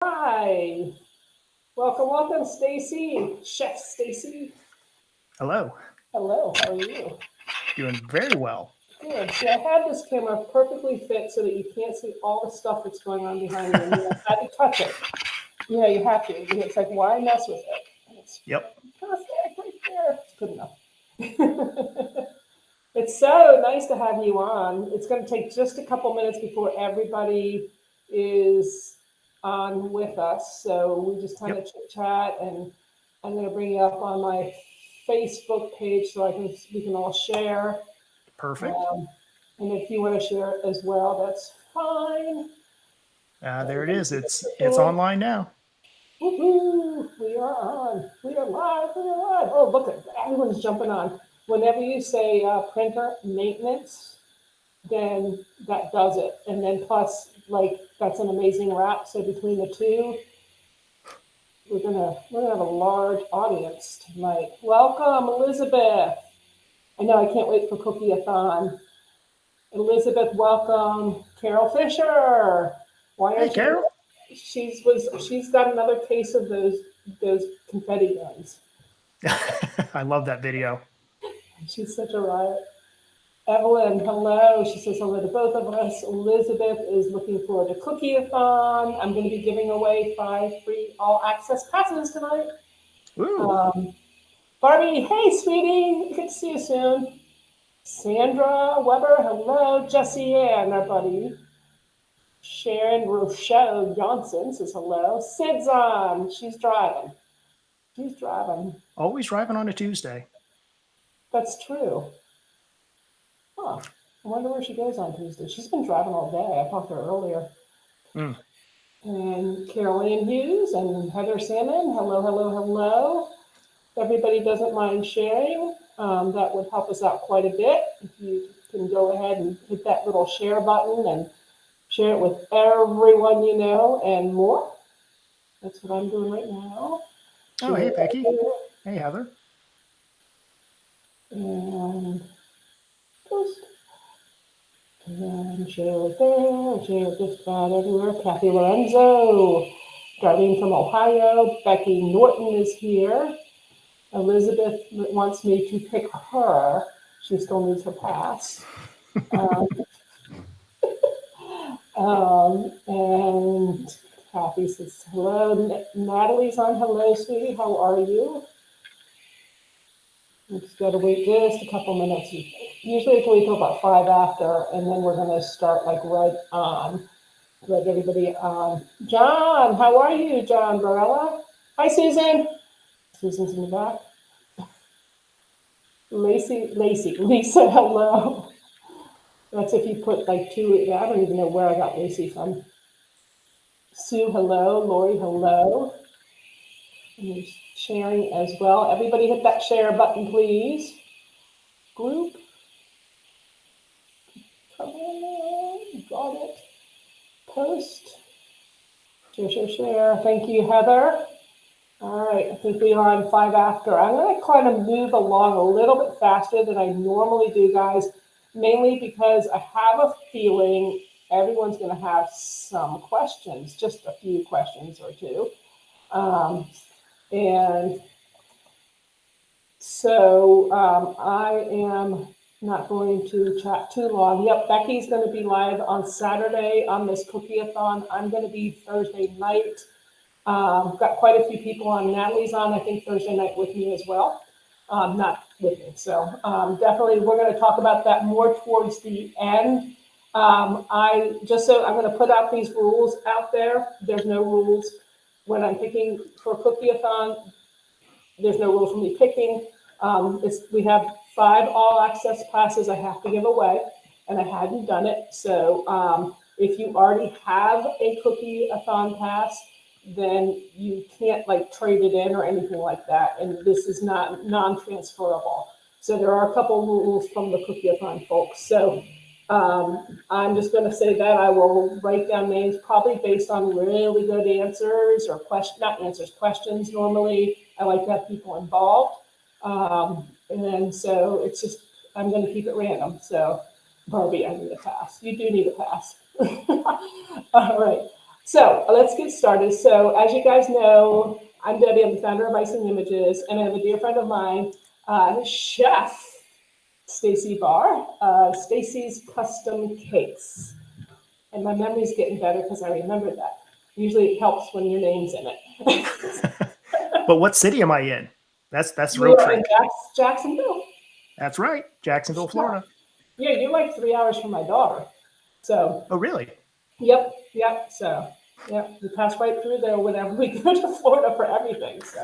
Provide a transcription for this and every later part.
Hi. Welcome, Stacey. Chef Stacey. Hello. Hello, how are you? Doing very well. Good. See, I had this camera perfectly fit so that you can't see all the stuff that's going on behind you. And you have to touch it. Yeah, you have to. It's like, why mess with it? It's Yep. perfect right there. It's good enough. It's so nice to have you on. It's going to take just a couple minutes before everybody is on with us. So we just kind of chit chat, and I'm going to bring you up on my Facebook page so we can all share. Perfect. And if you want to share it as well, that's fine. There it is. It's online now. Woohoo! We are on. We are live. We are live. Oh, look at everyone's jumping on. Whenever you say printer maintenance, then that does it. And then plus, like, that's an amazing wrap. So between the two, we're gonna have a large audience tonight. Welcome, Elizabeth. I know I can't wait for Cookie-a-thon. Elizabeth, welcome. Carol Fisher. Why Hey, aren't you? Carol. She's got another case of those confetti guns. I love that video. She's such a riot. Evelyn, hello. She says hello to both of us. Elizabeth is looking forward to Cookie-a-thon. I'm going to be giving away 5 free all access passes tonight. Ooh. Barbie, hey, sweetie. Good to see you soon. Sandra Weber, hello. Jessie Ann, our buddy. Sharon Rochelle Johnson says hello. Sid's on. She's driving. Always driving on a Tuesday. That's true. Huh. I wonder where she goes on Tuesday. She's been driving all day. I talked to her earlier. And Carolyn Hughes and Heather Salmon, hello. Everybody doesn't mind sharing. That would help us out quite a bit. If you can go ahead and hit that little share button and share it with everyone you know and more. That's what I'm doing right now. Oh, hey, Becky. Hey, Heather. And post. And share it there. Share it just about everywhere. Kathy Lorenzo, driving from Ohio. Becky Norton is here. Elizabeth wants me to pick her. She still needs her pass. And Kathy says hello. Natalie's on. Hello, sweetie. How are you? We just got to wait just a couple minutes. Usually it's wait till about 5 after, and then we're going to start like right on. Let everybody on. John, how are you, John Barella? Hi, Susan. Susan's in the back. Lisa, hello. That's if you put like 2, I don't even know where I got Lacey from. Sue, hello. Lori, hello. And sharing as well. Everybody hit that share button, please. Group. Come on, got it. Post. Share. Thank you, Heather. All right, I think we are on 5 after. I'm going to kind of move along a little bit faster than I normally do, guys, mainly because I have a feeling everyone's going to have some questions, just a few questions or two. And so I am not going to chat too long. Yep, Becky's going to be live on Saturday on this Cookie-a-thon. I'm going to be Thursday night. Got quite a few people on. Natalie's on, I think, Thursday night with me as well. Not with me. So definitely we're going to talk about that more towards the end. I'm going to put out these rules out there. There's no rules when I'm picking for Cookie-a-thon. There's no rules for me picking. We have 5 all access passes I have to give away, and I hadn't done it. So if you already have a Cookie-a-thon pass, then you can't like trade it in or anything like that. And this is not non-transferable. So there are a couple rules from the Cookie-a-thon folks. So I'm just going to say that I will write down names probably based on really good answers or questions. Normally, I like to have people involved. And so it's just, I'm going to keep it random. So Barbie, I need a pass. You do need a pass. All right. So let's get started. So as you guys know, I'm Debbie. I'm the founder of Icing Images, and I have a dear friend of mine, Chef Stacey Barr, Stacey's Custom Cakes. And my memory's getting better because I remember that. Usually it helps when your name's in it. But what city am I in? That's the real You're in trick. Jacksonville. That's right, Jacksonville, Florida. Yeah, you're like 3 hours from my daughter. So, Oh, really? yep. So, yep, we pass right through there whenever we go to Florida for everything. So,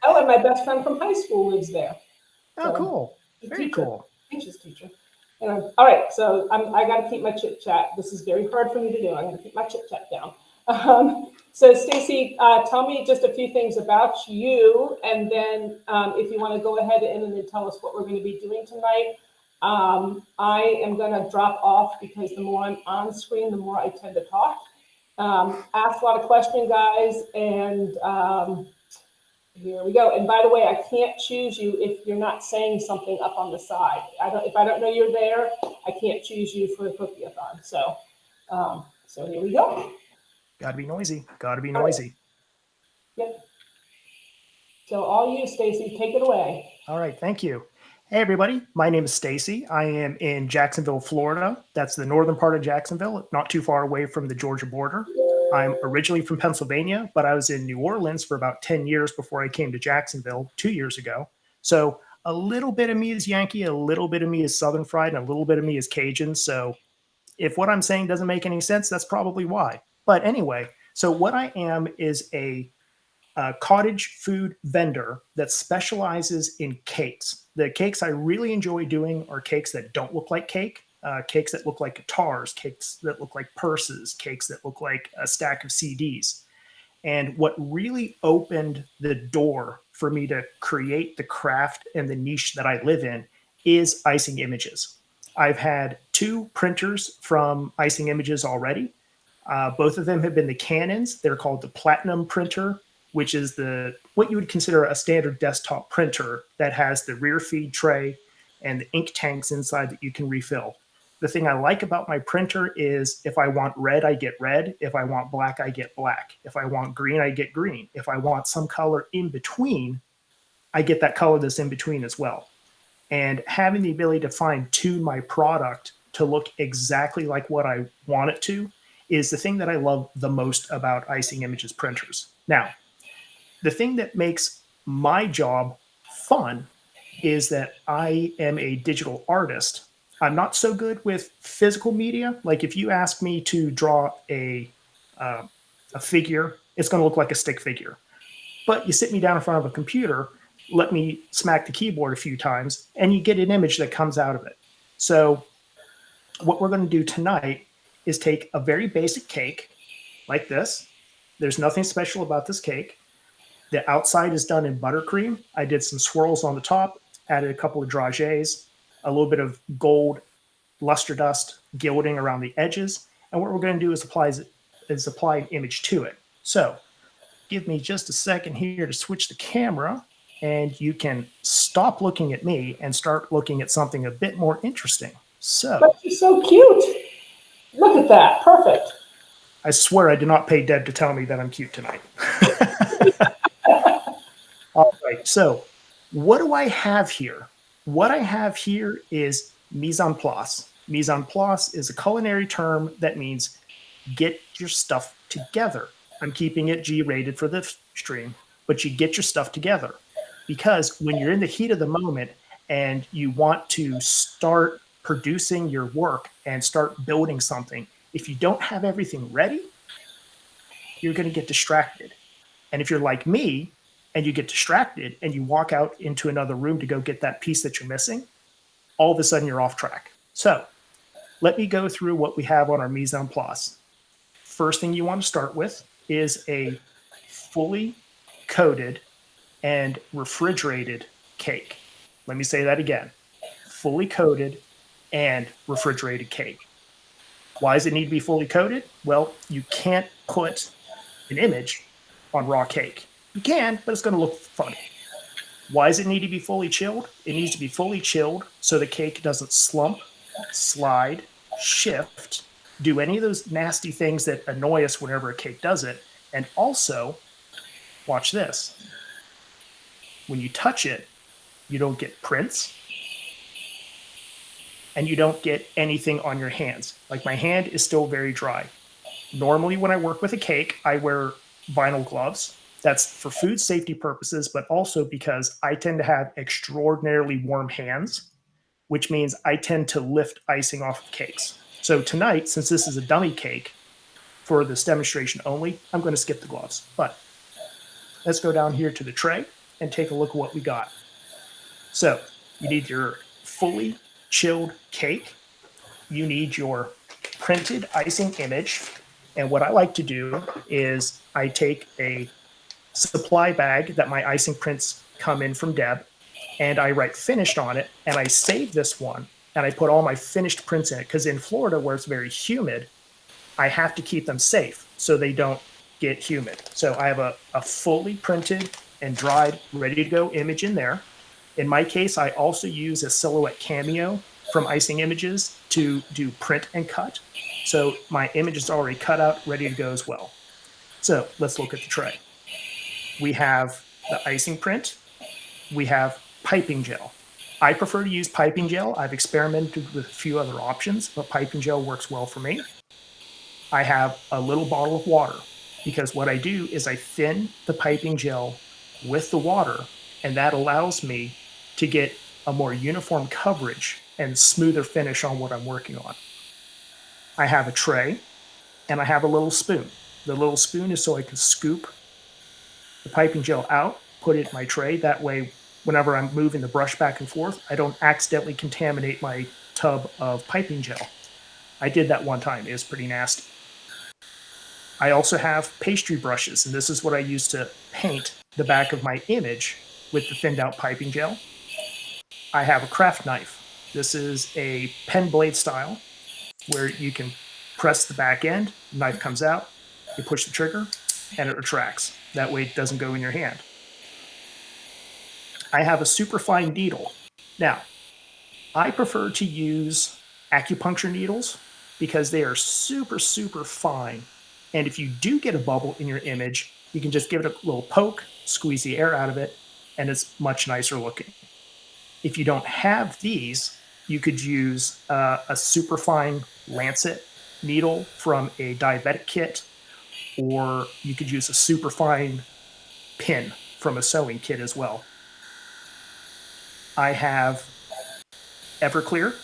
oh, and my best friend from high school lives there. Oh, cool. Very cool. Teacher's teacher. All right, so I got to keep my chit chat. This is very hard for me to do. I'm going to keep my chit chat down. So, Stacey, tell me just a few things about you, and then if you want to go ahead and then tell us what we're going to be doing tonight. I am going to drop off because the more I'm on screen, the more I tend to talk. Ask a lot of questions, guys, and here we go. And by the way, I can't choose you if you're not saying something up on the side. If I don't know you're there, I can't choose you for the cookie-a-thon. So, so here we go. Gotta be noisy. Gotta be noisy. Yep. So all you, Stacey, take it away. All right, thank you. Hey, everybody. My name is Stacey. I am in Jacksonville, Florida. That's the northern part of Jacksonville, not too far away from the Georgia border. I'm originally from Pennsylvania, but I was in New Orleans for about 10 years before I came to Jacksonville 2 years ago. So a little bit of me is Yankee, a little bit of me is Southern fried, and a little bit of me is Cajun. So if what I'm saying doesn't make any sense, that's probably why. But anyway, so what I am is a cottage food vendor that specializes in cakes. The cakes I really enjoy doing are cakes that don't look like cake, cakes that look like guitars, cakes that look like purses, cakes that look like a stack of CDs. And what really opened the door for me to create the craft and the niche that I live in is Icing Images. I've had 2 printers from Icing Images already. Both of them have been the Canons. They're called the Platinum printer, which is what you would consider a standard desktop printer that has the rear feed tray and the ink tanks inside that you can refill. The thing I like about my printer is if I want red, I get red. If I want black, I get black. If I want green, I get green. If I want some color in between, I get that color that's in between as well. And having the ability to fine tune my product to look exactly like what I want it to is the thing that I love the most about Icing Images printers. Now, the thing that makes my job fun is that I am a digital artist. I'm not so good with physical media. Like if you ask me to draw a figure, it's going to look like a stick figure. But you sit me down in front of a computer, let me smack the keyboard a few times, and you get an image that comes out of it. So what we're going to do tonight is take a very basic cake like this. There's nothing special about this cake. The outside is done in buttercream. I did some swirls on the top, added a couple of dragées, a little bit of gold luster dust gilding around the edges. And what we're going to do is apply an image to it. So give me just a second here to switch the camera, and you can stop looking at me and start looking at something a bit more interesting. So that's so cute. Look at that. Perfect. I swear I did not pay Deb to tell me that I'm cute tonight. All right, so what do I have here? What I have here is mise en place. Mise en place is a culinary term that means get your stuff together. I'm keeping it G-rated for this stream, but you get your stuff together. Because when you're in the heat of the moment and you want to start producing your work and start building something, if you don't have everything ready, you're going to get distracted. And if you're like me and you get distracted and you walk out into another room to go get that piece that you're missing, all of a sudden you're off track. So let me go through what we have on our mise en place. First thing you want to start with is a fully coated and refrigerated cake. Let me say that again. Fully coated and refrigerated cake. Why does it need to be fully coated? Well, you can't put an image on raw cake. You can, but it's going to look funny. Why does it need to be fully chilled? It needs to be fully chilled so the cake doesn't slump, slide, shift, do any of those nasty things that annoy us whenever a cake does it. And also, watch this. When you touch it, you don't get prints and you don't get anything on your hands. Like my hand is still very dry. Normally when I work with a cake, I wear vinyl gloves. That's for food safety purposes, but also because I tend to have extraordinarily warm hands, which means I tend to lift icing off of cakes. So tonight, since this is a dummy cake for this demonstration only, I'm going to skip the gloves. But let's go down here to the tray and take a look at what we got. So you need your fully chilled cake. You need your printed icing image. And what I like to do is I take a supply bag that my icing prints come in from Deb, and I write finished on it, and I save this one, and I put all my finished prints in it, because in Florida, where it's very humid, I have to keep them safe so they don't get humid. So I have a fully printed and dried, ready to go image in there. In my case, I also use a silhouette cameo from Icing Images to do print and cut. So my image is already cut out, ready to go as well. So let's look at the tray. We have the icing print. We have piping gel. I prefer to use piping gel. I've experimented with a few other options, but piping gel works well for me. I have a little bottle of water, because what I do is I thin the piping gel with the water, and that allows me to get a more uniform coverage and smoother finish on what I'm working on. I have a tray, and I have a little spoon. The little spoon is so I can scoop the piping gel out, put it in my tray. That way, whenever I'm moving the brush back and forth, I don't accidentally contaminate my tub of piping gel. I did that one time. It was pretty nasty. I also have pastry brushes, and this is what I use to paint the back of my image with the thinned out piping gel. I have a craft knife. This is a pen blade style where you can press the back end, the knife comes out, you push the trigger, and it retracts. That way it doesn't go in your hand. I have a super fine needle. Now, I prefer to use acupuncture needles because they are super, super fine. And if you do get a bubble in your image, you can just give it a little poke, squeeze the air out of it, and it's much nicer looking. If you don't have these, you could use a super fine lancet needle from a diabetic kit, or you could use a super fine pin from a sewing kit as well. I have Everclear.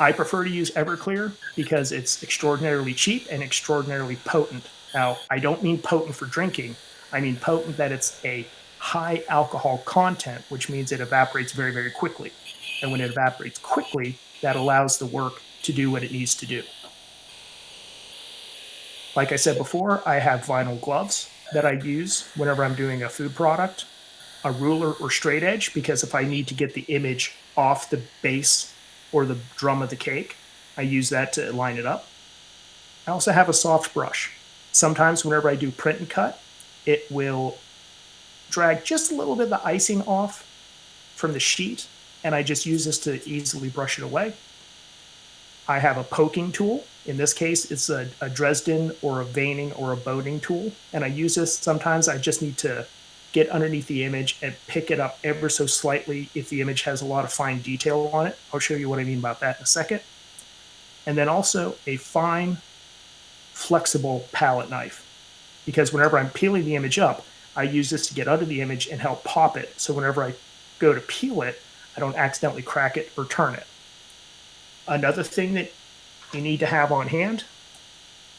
I prefer to use Everclear because it's extraordinarily cheap and extraordinarily potent. Now, I don't mean potent for drinking. I mean potent that it's a high alcohol content, which means it evaporates very, very quickly. And when it evaporates quickly, that allows the work to do what it needs to do. Like I said before, I have vinyl gloves that I use whenever I'm doing a food product, a ruler or straight edge, because if I need to get the image off the base or the drum of the cake, I use that to line it up. I also have a soft brush. Sometimes whenever I do print and cut, it will drag just a little bit of the icing off from the sheet, and I just use this to easily brush it away. I have a poking tool. In this case, it's a Dresden or a veining or a boating tool, and I use this sometimes. I just need to get underneath the image and pick it up ever so slightly if the image has a lot of fine detail on it. I'll show you what I mean about that in a second. And then also a fine, flexible palette knife, because whenever I'm peeling the image up, I use this to get under the image and help pop it. So whenever I go to peel it, I don't accidentally crack it or turn it. Another thing that you need to have on hand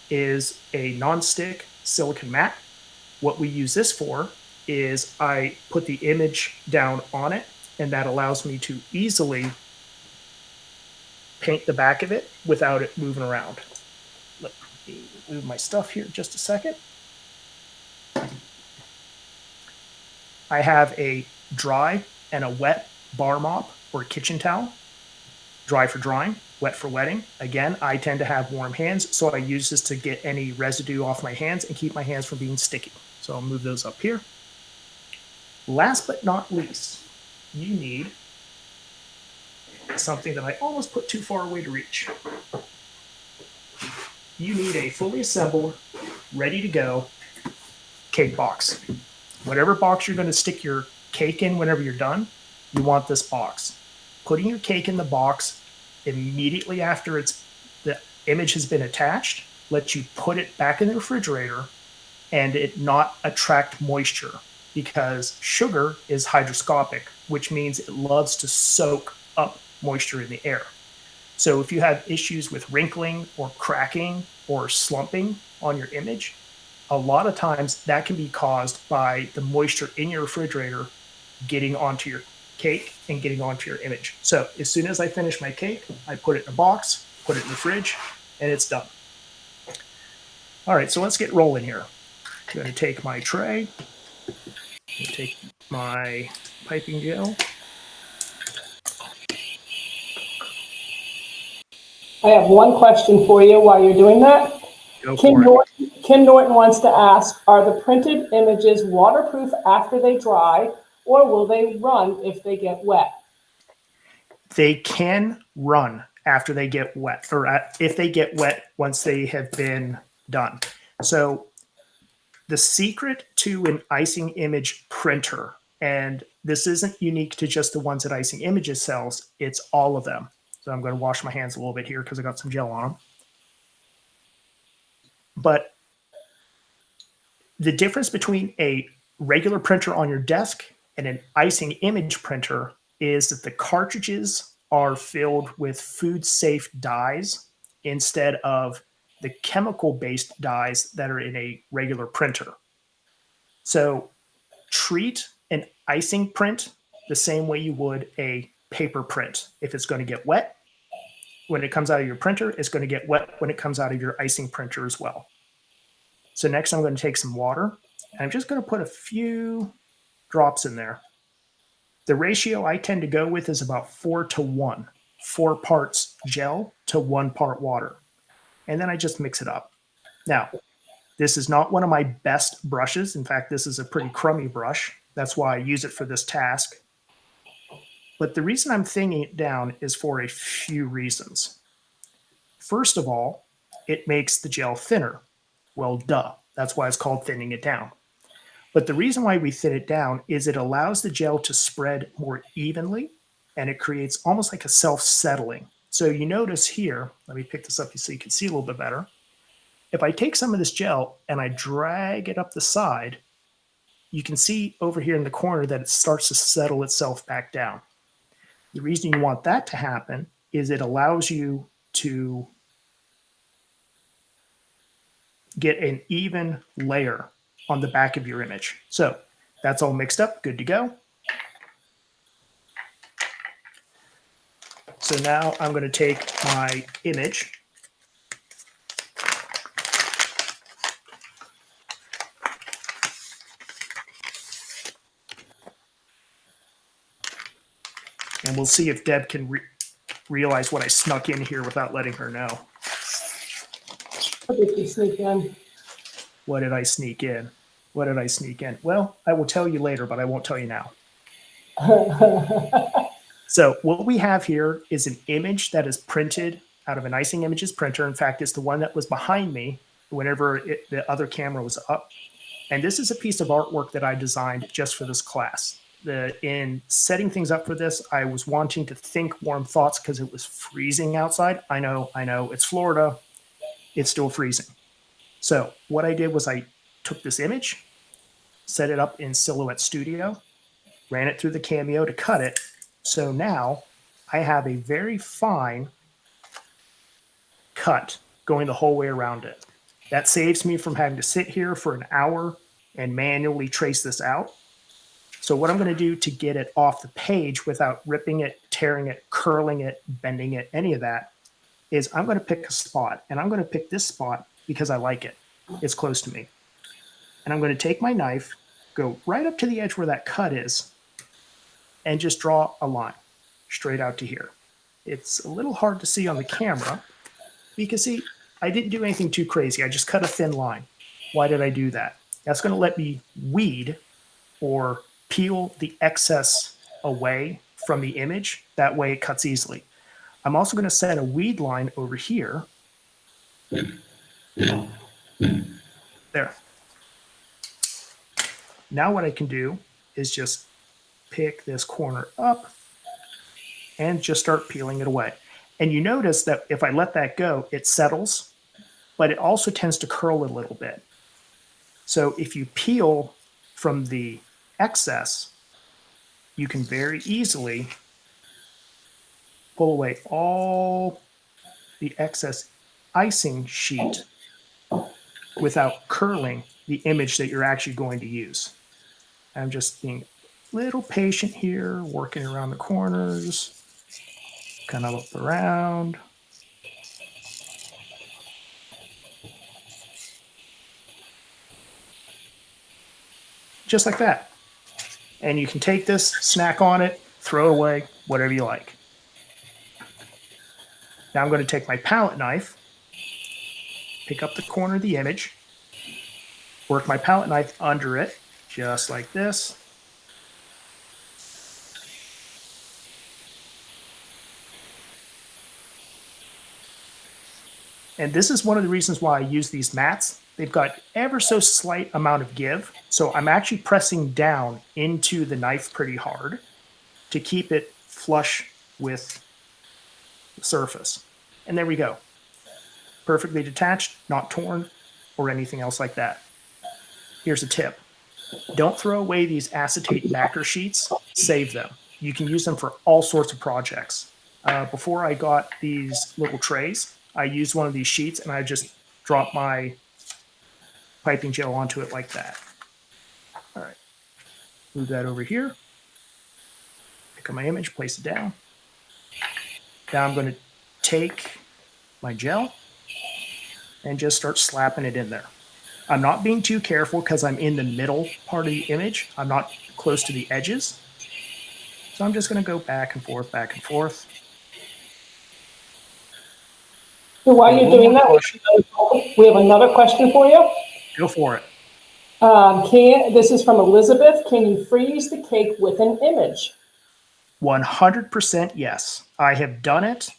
is a non-stick silicone mat. What we use this for is I put the image down on it, and that allows me to easily paint the back of it without it moving around. Let me move my stuff here just a second. I have a dry and a wet bar mop or kitchen towel. Dry for drying, wet for wetting. Again, I tend to have warm hands, so I use this to get any residue off my hands and keep my hands from being sticky. So I'll move those up here. Last but not least, you need something that I almost put too far away to reach. you need a fully assembled, ready to go cake box. Whatever box you're going to stick your cake in whenever you're done, you want this box. Putting your cake in the box immediately after the image has been attached lets you put it back in the refrigerator and it not attract moisture, because sugar is hygroscopic, which means it loves to soak up moisture in the air. So if you have issues with wrinkling or cracking or slumping on your image, a lot of times that can be caused by the moisture in your refrigerator getting onto your cake and getting onto your image. So as soon as I finish my cake, I put it in a box, put it in the fridge, and it's done. All right, so let's get rolling here. I'm going to take my tray, take my piping gel. I have one question for you while you're doing that. Go for it. Ken Norton wants to ask, are the printed images waterproof after they dry, or will they run if they get wet? They can run after they get wet, or if they get wet once they have been done. So the secret to an Icing Image printer, and this isn't unique to just the ones that Icing Images sells, it's all of them. So I'm going to wash my hands a little bit here because I got some gel on them. But the difference between a regular printer on your desk and an Icing Image printer is that the cartridges are filled with food-safe dyes instead of the chemical-based dyes that are in a regular printer. So treat an icing print the same way you would a paper print. If it's going to get wet when it comes out of your printer, it's going to get wet when it comes out of your icing printer as well. So next I'm going to take some water, and I'm just going to put a few drops in there. The ratio I tend to go with is about 4:1, 4 parts gel to 1 part water. And then I just mix it up. Now, this is not one of my best brushes. In fact, this is a pretty crummy brush. That's why I use it for this task. But the reason I'm thinning it down is for a few reasons. First of all, it makes the gel thinner. Well, duh. That's why it's called thinning it down. But the reason why we thin it down is it allows the gel to spread more evenly, and it creates almost like a self-settling. So you notice here, let me pick this up so you can see a little bit better. If I take some of this gel and I drag it up the side, you can see over here in the corner that it starts to settle itself back down. The reason you want that to happen is it allows you to get an even layer on the back of your image. So that's all mixed up, good to go. So now I'm going to take my image and we'll see if Deb can realize what I snuck in here without letting her know. What did you sneak in? What did I sneak in? What did I sneak in? Well, I will tell you later, but I won't tell you now. So what we have here is an image that is printed out of an Icing Images printer. In fact, it's the one that was behind me whenever the other camera was up. And this is a piece of artwork that I designed just for this class. In setting things up for this, I was wanting to think warm thoughts because it was freezing outside. I know, it's Florida. It's still freezing. So what I did was I took this image, set it up in Silhouette Studio, ran it through the Cameo to cut it. So now I have a very fine cut going the whole way around it. That saves me from having to sit here for an hour and manually trace this out. So what I'm going to do to get it off the page without ripping it, tearing it, curling it, bending it, any of that, is I'm going to pick a spot. And I'm going to pick this spot because I like it. It's close to me. And I'm going to take my knife, go right up to the edge where that cut is, and just draw a line straight out to here. It's a little hard to see on the camera. You can see I didn't do anything too crazy. I just cut a thin line. Why did I do that? That's going to let me weed or peel the excess away from the image. That way it cuts easily. I'm also going to set a weed line over here There. Now what I can do is just pick this corner up and just start peeling it away. And you notice that if I let that go, it settles, but it also tends to curl a little bit. So if you peel from the excess, you can very easily pull away all the excess icing sheet without curling the image that you're actually going to use. I'm just being a little patient here, working around the corners, kind of look around. Just like that. And you can take this, snack on it, throw it away, whatever you like. Now I'm going to take my palette knife, pick up the corner of the image, work my palette knife under it, just like this. And this is one of the reasons why I use these mats. They've got ever so slight amount of give. So I'm actually pressing down into the knife pretty hard to keep it flush with the surface. And there we go. Perfectly detached, not torn, or anything else like that. Here's a tip. Don't throw away these acetate backer sheets. Save them. You can use them for all sorts of projects. Before I got these little trays, I used one of these sheets and I just dropped my piping gel onto it like that. All right. Move that over here. Pick up my image, place it down. Now I'm going to take my gel and just start slapping it in there. I'm not being too careful because I'm in the middle part of the image. I'm not close to the edges. So I'm just going to go back and forth, back and forth. So while you're doing that, we have another question for you. Go for it. This is from Elizabeth. Can you freeze the cake with an image? 100% yes. I have done it.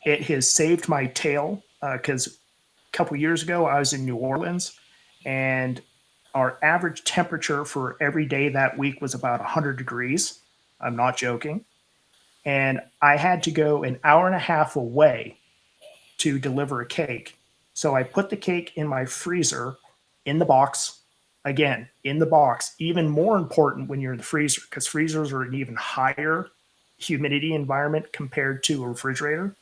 It has saved my tail because a couple years ago I was in New Orleans and our average temperature for every day that week was about 100 degrees. I'm not joking. And I had to go an hour and a half away to deliver a cake. So I put the cake in my freezer in the box. Again, in the box, even more important when you're in the freezer because freezers are an even higher humidity environment compared to a refrigerator.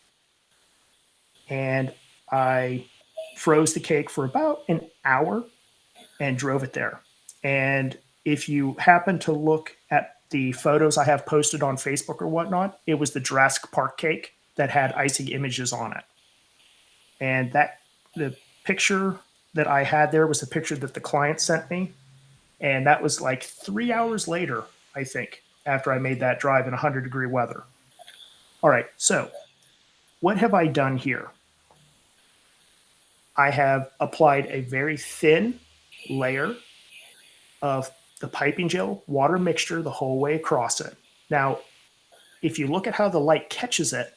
And I froze the cake for about an hour and drove it there. And if you happen to look at the photos I have posted on Facebook or whatnot, it was the Jurassic Park cake that had Icing Images on it. And that the picture that I had there was the picture that the client sent me. And that was like 3 hours later, I think, after I made that drive in 100-degree weather. All right, so what have I done here? I have applied a very thin layer of the piping gel water mixture the whole way across it. Now, if you look at how the light catches it,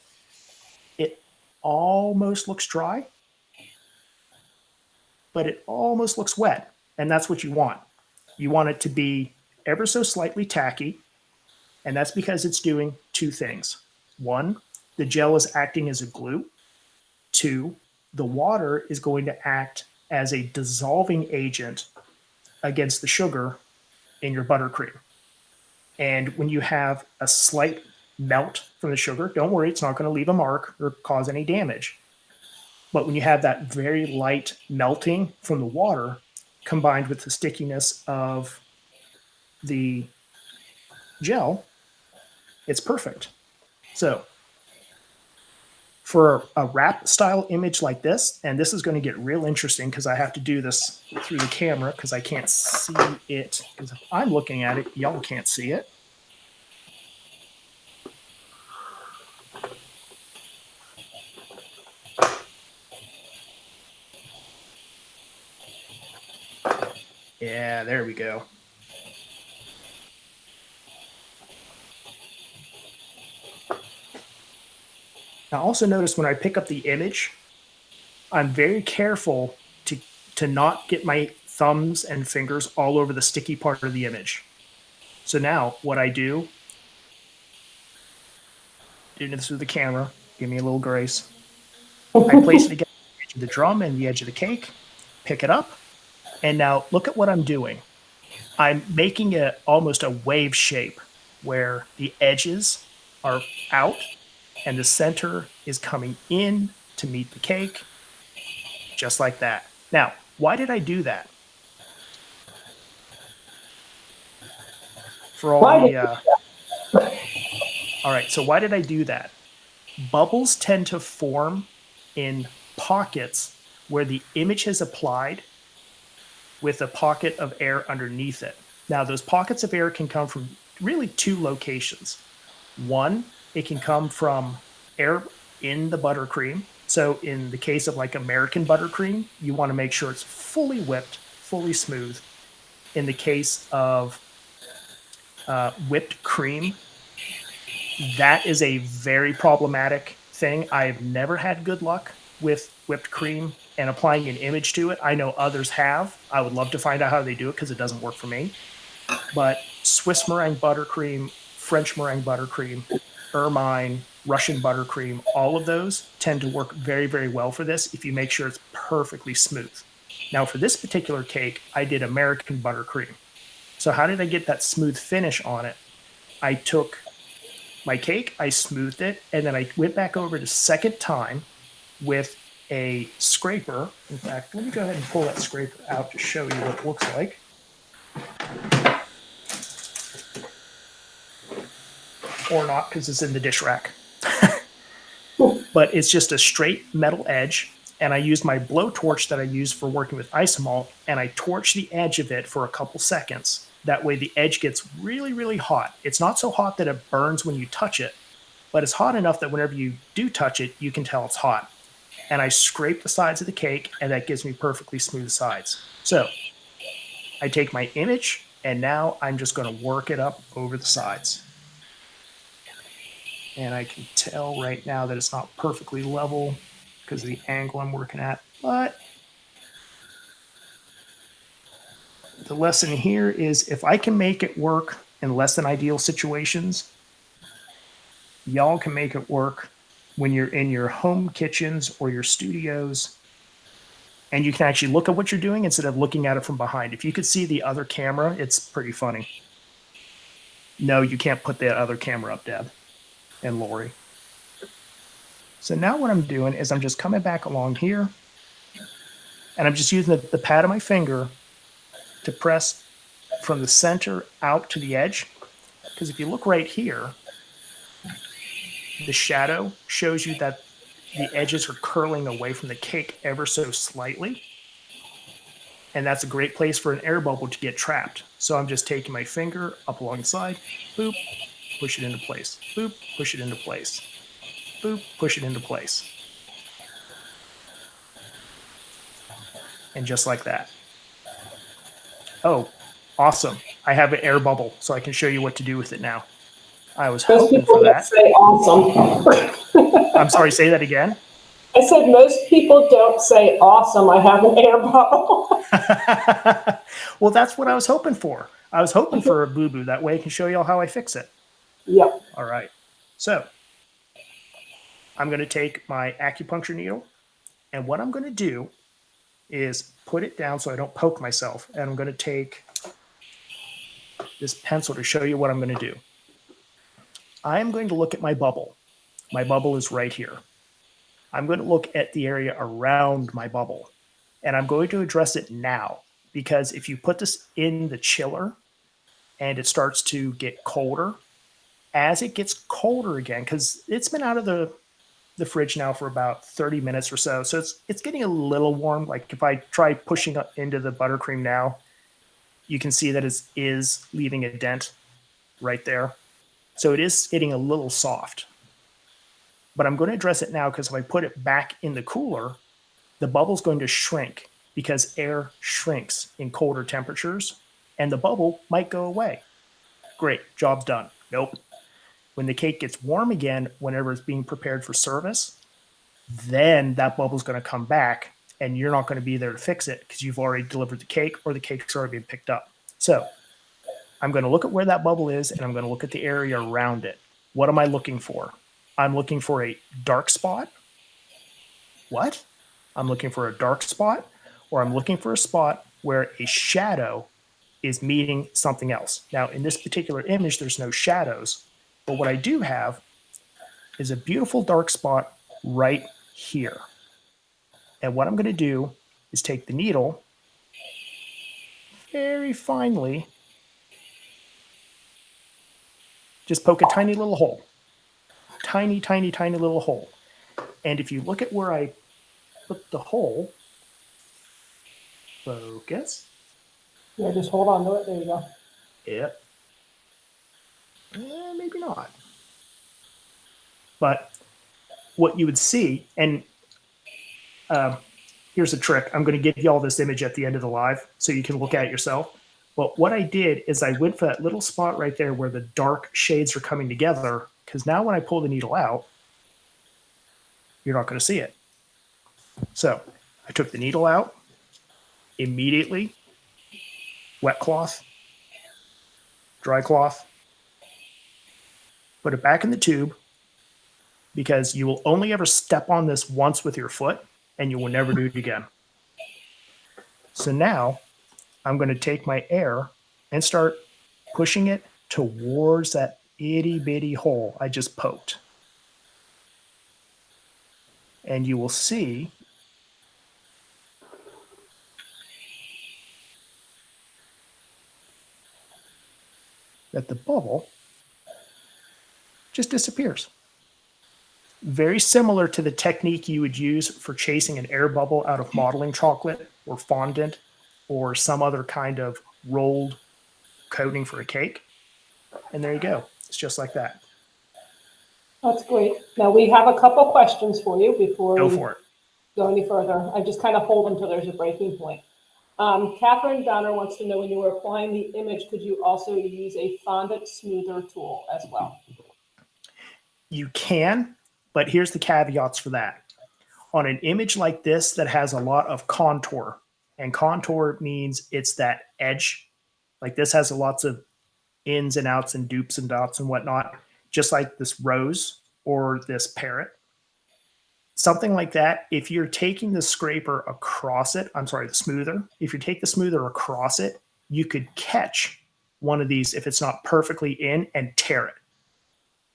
it almost looks dry, but it almost looks wet. And that's what you want. You want it to be ever so slightly tacky. And that's because it's doing two things. One, the gel is acting as a glue. Two, the water is going to act as a dissolving agent against the sugar in your buttercream. And when you have a slight melt from the sugar, don't worry, it's not going to leave a mark or cause any damage. But when you have that very light melting from the water combined with the stickiness of the gel, it's perfect. So for a wrap style image like this, and this is going to get real interesting because I have to do this through the camera because I can't see it. Because if I'm looking at it, y'all can't see it. Yeah, there we go. Now also notice when I pick up the image, I'm very careful to to not get my thumbs and fingers all over the sticky part of the image. So now what I do, doing this with the camera, give me a little grace. I place it against the edge of the drum and the edge of the cake, pick it up, and now look at what I'm doing. I'm making it almost a wave shape where the edges are out and the center is coming in to meet the cake, just like that. Now, why did I do that? For all Why the, all right, so why did I do that? Bubbles tend to form in pockets where the image is applied with a pocket of air underneath it. Now, those pockets of air can come from really two locations. One, it can come from air in the buttercream. So in the case of like American buttercream, you want to make sure it's fully whipped, fully smooth. In the case of whipped cream, that is a very problematic thing. I've never had good luck with whipped cream and applying an image to it. I know others have. I would love to find out how they do it because it doesn't work for me. But Swiss meringue buttercream, French meringue buttercream, ermine, Russian buttercream, all of those tend to work very, very well for this if you make sure it's perfectly smooth. Now, for this particular cake, I did American buttercream. So how did I get that smooth finish on it? I took my cake, I smoothed it, and then I went back over the second time with a scraper. In fact, let me go ahead and pull that scraper out to show you what it looks like. Or not, because it's in the dish rack. But it's just a straight metal edge, and I used my blowtorch that I use for working with isomalt, and I torch the edge of it for a couple seconds. That way the edge gets really, really hot. It's not so hot that it burns when you touch it, but it's hot enough that whenever you do touch it, you can tell it's hot. And I scrape the sides of the cake, and that gives me perfectly smooth sides. So I take my image, and now I'm just going to work it up over the sides. And I can tell right now that it's not perfectly level because of the angle I'm working at, but the lesson here is if I can make it work in less than ideal situations, y'all can make it work when you're in your home kitchens or your studios, and you can actually look at what you're doing instead of looking at it from behind. If you could see the other camera, it's pretty funny. No, you can't put that other camera up, Deb and Lori. So now what I'm doing is I'm just coming back along here, and I'm just using the pad of my finger to press from the center out to the edge. Because if you look right here, the shadow shows you that the edges are curling away from the cake ever so slightly. And that's a great place for an air bubble to get trapped. So I'm just taking my finger up along the side, boop, push it into place, boop, push it into place, boop, push it into place. And just like that. Oh, awesome. I have an air bubble, so I can show you what to do with it now. I was Most hoping people for don't that. say awesome. I'm sorry, say that again. I said most people don't say awesome. I have an air bubble. Well, that's what I was hoping for. I was hoping for a boo-boo. That way I can show you all how I fix it. Yep. All right. So I'm going to take my acupuncture needle, and what I'm going to do is put it down so I don't poke myself. And I'm going to take this pencil to show you what I'm going to do. I'm going to look at my bubble. My bubble is right here. I'm going to look at the area around my bubble, and I'm going to address it now, because if you put this in the chiller and it starts to get colder, as it gets colder again, because it's been out of the fridge now for about 30 minutes or so, so it's getting a little warm. Like if I try pushing up into the buttercream now, you can see that it is leaving a dent right there. So it is getting a little soft. But I'm going to address it now because if I put it back in the cooler, the bubble's going to shrink because air shrinks in colder temperatures, and the bubble might go away. Great, job's done. Nope. When the cake gets warm again, whenever it's being prepared for service, then that bubble's going to come back, and you're not going to be there to fix it because you've already delivered the cake or the cake's already been picked up. So I'm going to look at where that bubble is, and I'm going to look at the area around it. What am I looking for? I'm looking for a dark spot. What? I'm looking for a dark spot, or I'm looking for a spot where a shadow is meeting something else. Now, in this particular image, there's no shadows, but what I do have is a beautiful dark spot right here. And what I'm going to do is take the needle very finely, just poke a tiny little hole. Tiny, tiny, tiny little hole. And if you look at where I put the hole, focus. Yeah, just hold on to it. There you go. Yep. Maybe not. But what you would see, and here's a trick. I'm going to give you all this image at the end of the live so you can look at it yourself. But what I did is I went for that little spot right there where the dark shades are coming together, because now when I pull the needle out, you're not going to see it. So I took the needle out, immediately, wet cloth, dry cloth, put it back in the tube, because you will only ever step on this once with your foot and you will never do it again. So now I'm going to take my air and start pushing it towards that itty bitty hole I just poked. And you will see that the bubble just disappears. Very similar to the technique you would use for chasing an air bubble out of modeling chocolate or fondant or some other kind of rolled coating for a cake. And there you go. It's just like that. That's great. Now we have a couple questions for you before Go we for it. go any further. I just kind of hold them till there's a breaking point. Catherine Donner wants to know, when you were applying the image, could you also use a fondant smoother tool as well? You can, but here's the caveats for that. On an image like this that has a lot of contour, and contour means it's that edge, like this has lots of ins and outs and dupes and dots and whatnot, just like this rose or this parrot. Something like that, if you're taking the scraper across it, I'm sorry, the smoother, if you take the smoother across it, you could catch one of these if it's not perfectly in and tear it.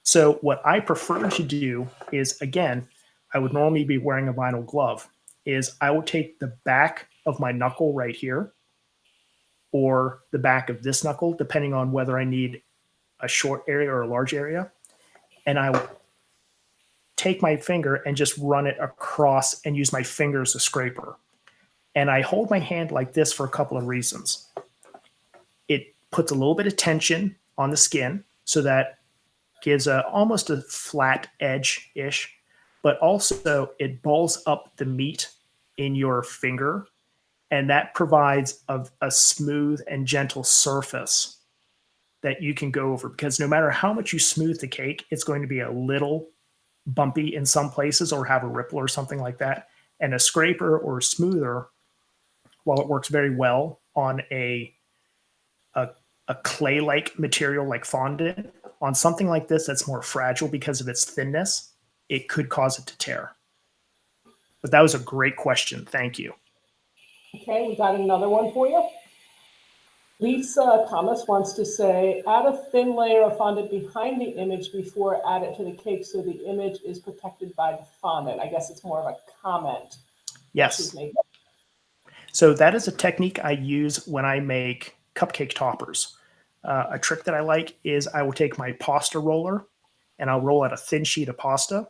So what I prefer to do is, again, I would normally be wearing a vinyl glove, is I would take the back of my knuckle right here or the back of this knuckle, depending on whether I need a short area or a large area, and I would take my finger and just run it across and use my finger as a scraper. And I hold my hand like this for a couple of reasons. It puts a little bit of tension on the skin, so that gives almost a flat edge-ish, but also it balls up the meat in your finger, and that provides a smooth and gentle surface that you can go over, because no matter how much you smooth the cake, it's going to be a little bumpy in some places or have a ripple or something like that. And a scraper or a smoother, while it works very well on a clay-like material like fondant, on something like this that's more fragile because of its thinness, it could cause it to tear. But that was a great question. Thank you. Okay, we got another one for you. Lisa Thomas wants to say, add a thin layer of fondant behind the image before add it to the cake so the image is protected by the fondant. I guess it's more of a comment. Yes. So that is a technique I use when I make cupcake toppers. A trick that I like is I will take my pasta roller and I'll roll out a thin sheet of pasta,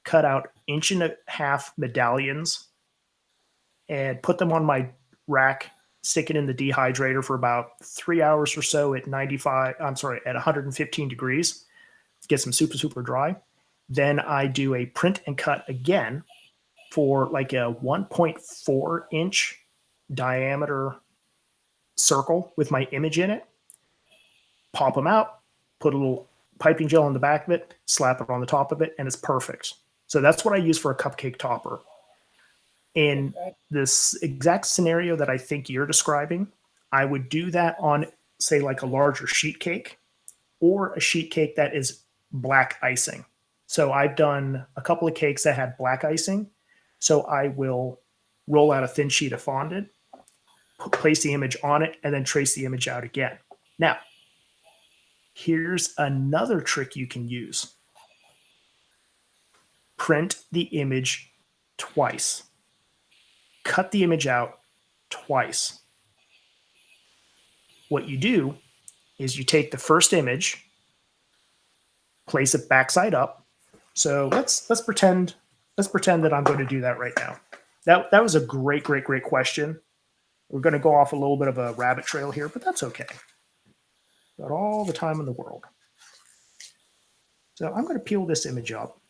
cut out 1.5-inch medallions, and put them on my rack, stick it in the dehydrator for about 3 hours or so at 115 degrees, get some super, super dry. Then I do a print and cut again for like a 1.4-inch diameter circle with my image in it, pop them out, put a little piping gel on the back of it, slap it on the top of it, and it's perfect. So that's what I use for a cupcake topper. In Okay. this exact scenario that I think you're describing, I would do that on, say, like a larger sheet cake or a sheet cake that is black icing. So I've done a couple of cakes that had black icing. So I will roll out a thin sheet of fondant, place the image on it, and then trace the image out again. Now, here's another trick you can use. Print the image twice. Cut the image out twice. What you do is you take the first image, place it backside up. So let's pretend that I'm going to do that right now. That was a great question. We're going to go off a little bit of a rabbit trail here, but that's okay. Got all the time in the world. So I'm going to peel this image up.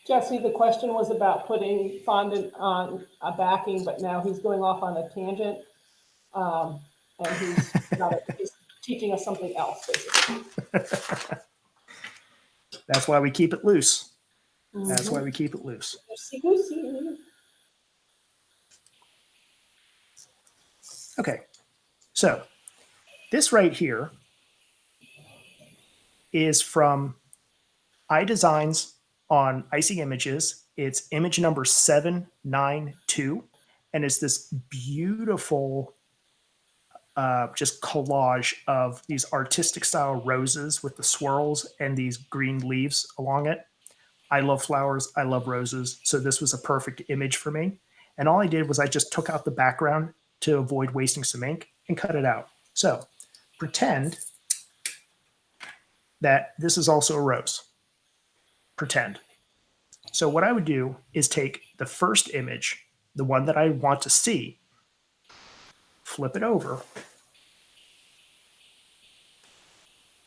Jesse, the question was about putting fondant on a backing, but now he's going off on a tangent. And he's teaching us something else, basically. That's why we keep it loose. Mm-hmm. That's why we keep it loose. Loosey-goosey. Okay, so this right here is from iDesigns on Icing Images. It's image number 792, and it's this beautiful just collage of these artistic style roses with the swirls and these green leaves along it. I love flowers. I love roses. So this was a perfect image for me. And all I did was I just took out the background to avoid wasting some ink and cut it out. So pretend that this is also a rose. Pretend. So what I would do is take the first image, the one that I want to see, flip it over,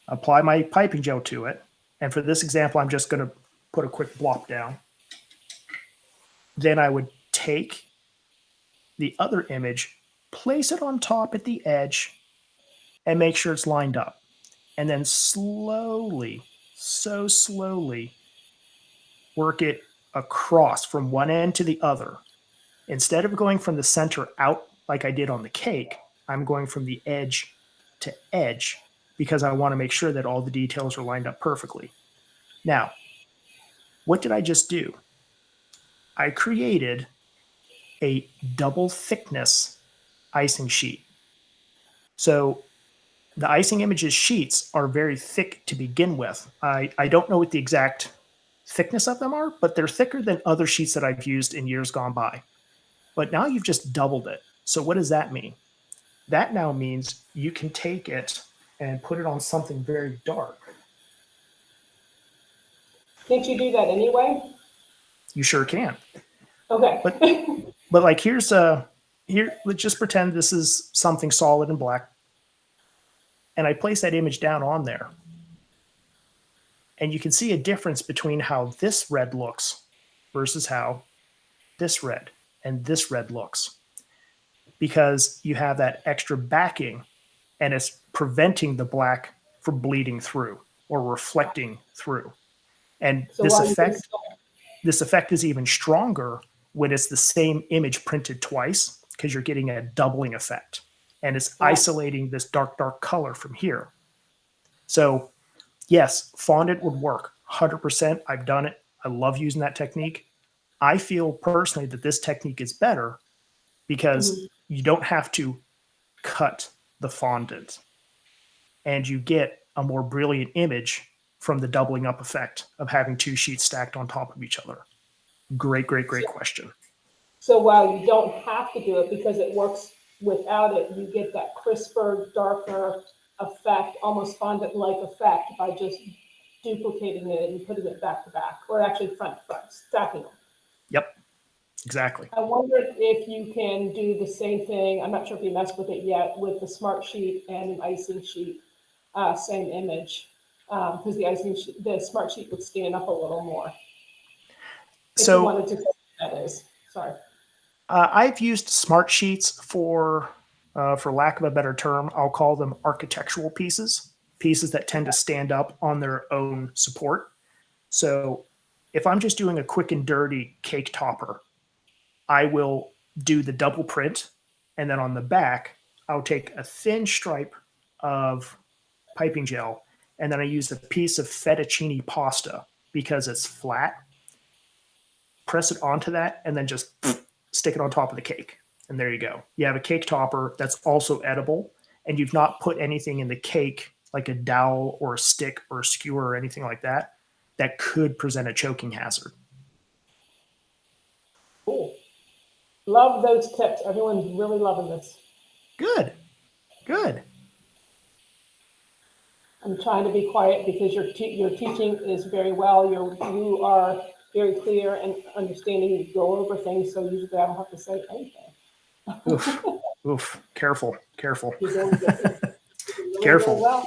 apply my piping gel to it. And for this example, I'm just going to put a quick blop down. Then I would take the other image, place it on top at the edge, and make sure it's lined up. And then slowly, so slowly, work it across from one end to the other. Instead of going from the center out like I did on the cake, I'm going from the edge to edge because I want to make sure that all the details are lined up perfectly. Now, what did I just do? I created a double thickness icing sheet. So the Icing Images sheets are very thick to begin with. I don't know what the exact thickness of them are, but they're thicker than other sheets that I've used in years gone by. But now you've just doubled it. So what does that mean? That now means you can take it and put it on something very dark. Can't you do that anyway? You sure can. Okay. But like here, let's just pretend this is something solid and black. And I place that image down on there. And you can see a difference between how this red looks versus how this red and this red looks. Because you have that extra backing and it's preventing the black from bleeding through or reflecting through. And So this effect is even stronger when it's the same image printed twice because you're getting a doubling effect. And it's isolating this dark color from here. So yes, fondant would work 100%. I've done it. I love using that technique. I feel personally that this technique is better because you don't have to cut the fondant and you get a more brilliant image from the doubling up effect of having two sheets stacked on top of each other. Great question. So while you don't have to do it because it works without it, you get that crisper, darker effect, almost fondant-like effect by just duplicating it and putting it back to back, or actually front to front, stacking them. Yep, exactly. I wonder if you can do the same thing. I'm not sure if you messed with it yet with the smart sheet and an icing sheet, same image, because the smart sheet would stand up a little more. If you wanted to, that is. Sorry. I've used smart sheets for lack of a better term, I'll call them architectural pieces that tend to stand up on their own support. So if I'm just doing a quick and dirty cake topper, I will do the double print, and then on the back, I'll take a thin stripe of piping gel, and then I use a piece of fettuccine pasta because it's flat. Press it onto that, and then just stick it on top of the cake. And there you go. You have a cake topper that's also edible, and you've not put anything in the cake like a dowel or a stick or a skewer or anything like that that could present a choking hazard. Cool. Love those tips. Everyone's really loving this. Good. Good. I'm trying to be quiet because your teaching is very well. You are very clear and understanding. You go over things, so usually I don't have to say anything. Oof. Oof. Careful. Careful. You're doing good. You're doing Careful. really well.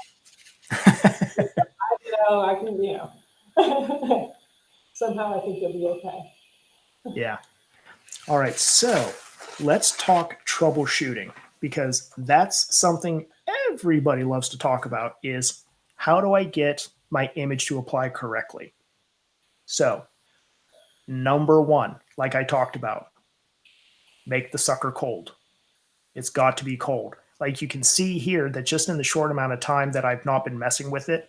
I can, somehow I think you'll be okay. Yeah. All right. So let's talk troubleshooting, because that's something everybody loves to talk about, is how do I get my image to apply correctly? So number one, like I talked about, make the sucker cold. It's got to be cold. Like you can see here that just in the short amount of time that I've not been messing with it,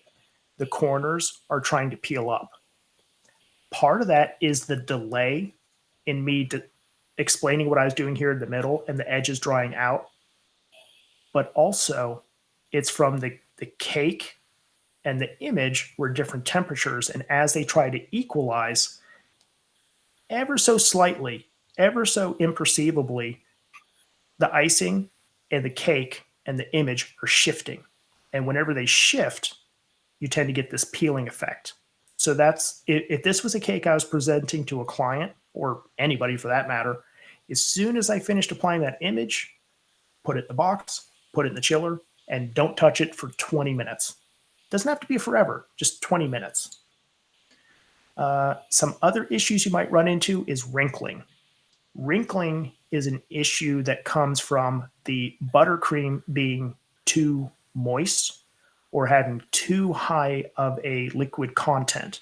the corners are trying to peel up. Part of that is the delay in me explaining what I was doing here in the middle and the edges drying out. But also it's from the cake and the image were different temperatures. And as they try to equalize ever so slightly, ever so imperceivably, the icing and the cake and the image are shifting. And whenever they shift, you tend to get this peeling effect. So that's, if this was a cake I was presenting to a client or anybody for that matter, as soon as I finished applying that image, put it in the box, put it in the chiller, and don't touch it for 20 minutes. Doesn't have to be forever, just 20 minutes. Some other issues you might run into is wrinkling. Wrinkling is an issue that comes from the buttercream being too moist or having too high of a liquid content.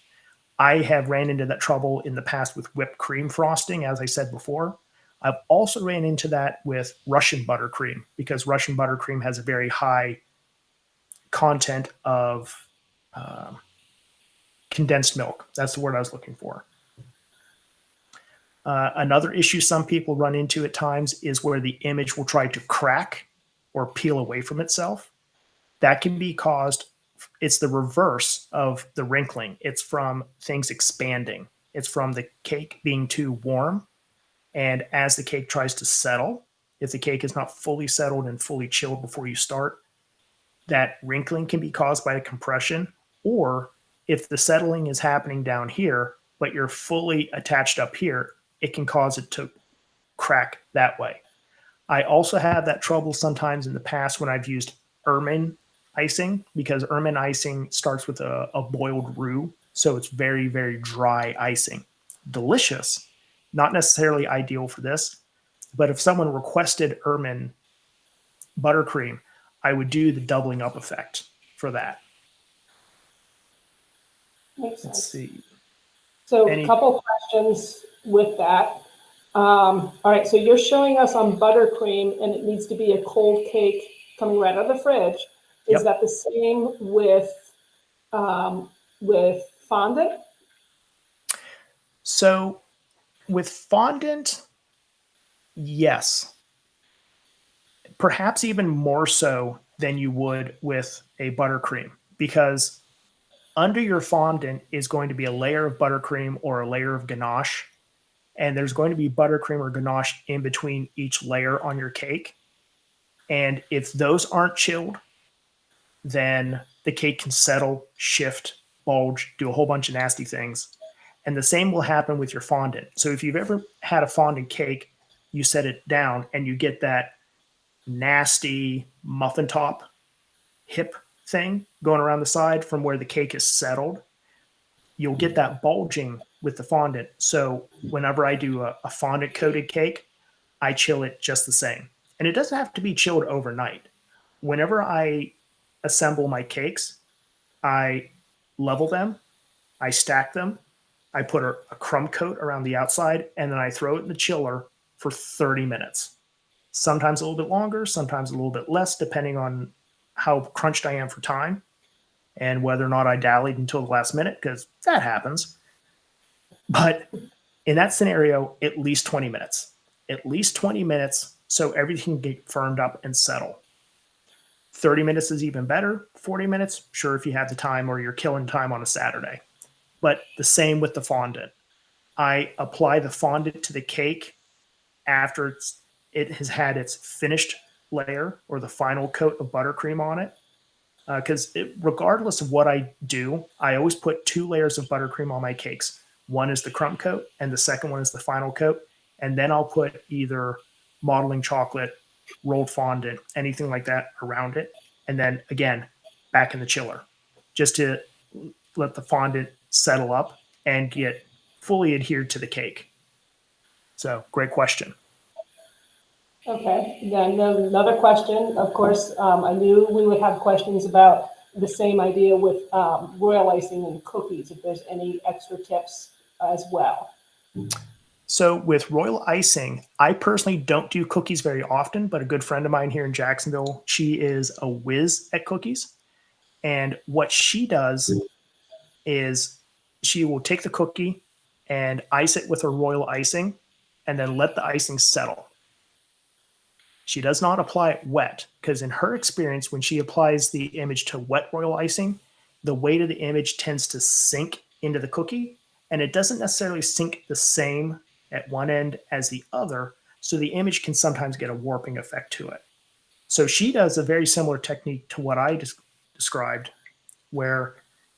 I have ran into that trouble in the past with whipped cream frosting, as I said before. I've also ran into that with Russian buttercream, because Russian buttercream has a very high content of condensed milk. That's the word I was looking for. Another issue some people run into at times is where the image will try to crack or peel away from itself. That can be caused, it's the reverse of the wrinkling. It's from things expanding. It's from the cake being too warm. And as the cake tries to settle, if the cake is not fully settled and fully chilled before you start, that wrinkling can be caused by the compression. Or if the settling is happening down here, but you're fully attached up here, it can cause it to crack that way. I also have that trouble sometimes in the past when I've used ermine icing, because ermine icing starts with a boiled roux. So it's very, very dry icing. Delicious, not necessarily ideal for this. But if someone requested ermine buttercream, I would do the doubling up effect for that. Makes Let's sense. see. So a couple questions with that. All right, so you're showing us on buttercream, and it needs to be a cold cake coming right out of the fridge. Is Yep. that the same with fondant? So with fondant, yes. Perhaps even more so than you would with a buttercream, because under your fondant is going to be a layer of buttercream or a layer of ganache, and there's going to be buttercream or ganache in between each layer on your cake. And if those aren't chilled, then the cake can settle, shift, bulge, do a whole bunch of nasty things. And the same will happen with your fondant. So if you've ever had a fondant cake, you set it down and you get that nasty muffin top hip thing going around the side from where the cake is settled, you'll get that bulging with the fondant. So whenever I do a fondant coated cake, I chill it just the same. And it doesn't have to be chilled overnight. Whenever I assemble my cakes, I level them, I stack them, I put a crumb coat around the outside, and then I throw it in the chiller for 30 minutes. Sometimes a little bit longer, sometimes a little bit less, depending on how crunched I am for time and whether or not I dallied until the last minute, because that happens. But in that scenario, at least 20 minutes. At least 20 minutes so everything can get firmed up and settle. 30 minutes is even better. 40 minutes, sure, if you have the time or you're killing time on a Saturday. But the same with the fondant. I apply the fondant to the cake after it has had its finished layer or the final coat of buttercream on it. Because regardless of what I do, I always put 2 layers of buttercream on my cakes. One is the crumb coat, and the second one is the final coat. And then I'll put either modeling chocolate, rolled fondant, anything like that around it. And then again, back in the chiller, just to let the fondant settle up and get fully adhered to the cake. So, great question. Okay, then another question, of course, I knew we would have questions about the same idea with royal icing and cookies, if there's any extra tips as well. So with royal icing, I personally don't do cookies very often, but a good friend of mine here in Jacksonville, she is a whiz at cookies. And what she does is she will take the cookie and ice it with her royal icing and then let the icing settle. She does not apply it wet because, in her experience, when she applies the image to wet royal icing, the weight of the image tends to sink into the cookie, and it doesn't necessarily sink the same at one end as the other. So the image can sometimes get a warping effect to it. So she does a very similar technique to what I just described, where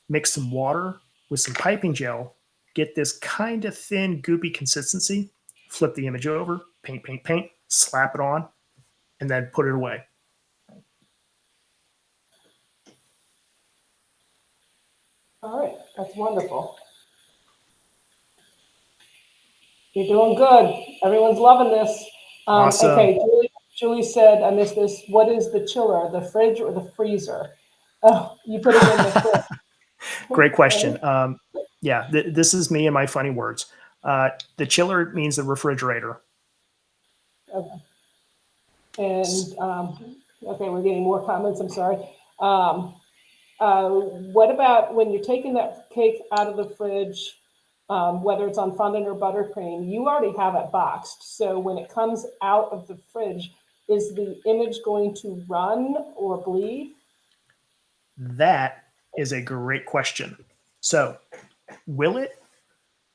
mix some water with some piping gel, get this kind of thin, goopy consistency, flip the image over, paint, paint, paint, slap it on, and then put it away. All right, that's wonderful. You're doing good. Everyone's loving this. Awesome. Okay, Julie said, I missed this. What is the chiller, the fridge or the freezer? Oh, you put it in the fridge. Great question. Yeah, this is me and my funny words. The chiller means the refrigerator. Okay. And okay, we're getting more comments. I'm sorry. What about when you're taking that cake out of the fridge, whether it's on fondant or buttercream? You already have it boxed. So when it comes out of the fridge, is the image going to run or bleed? That is a great question. So, will it?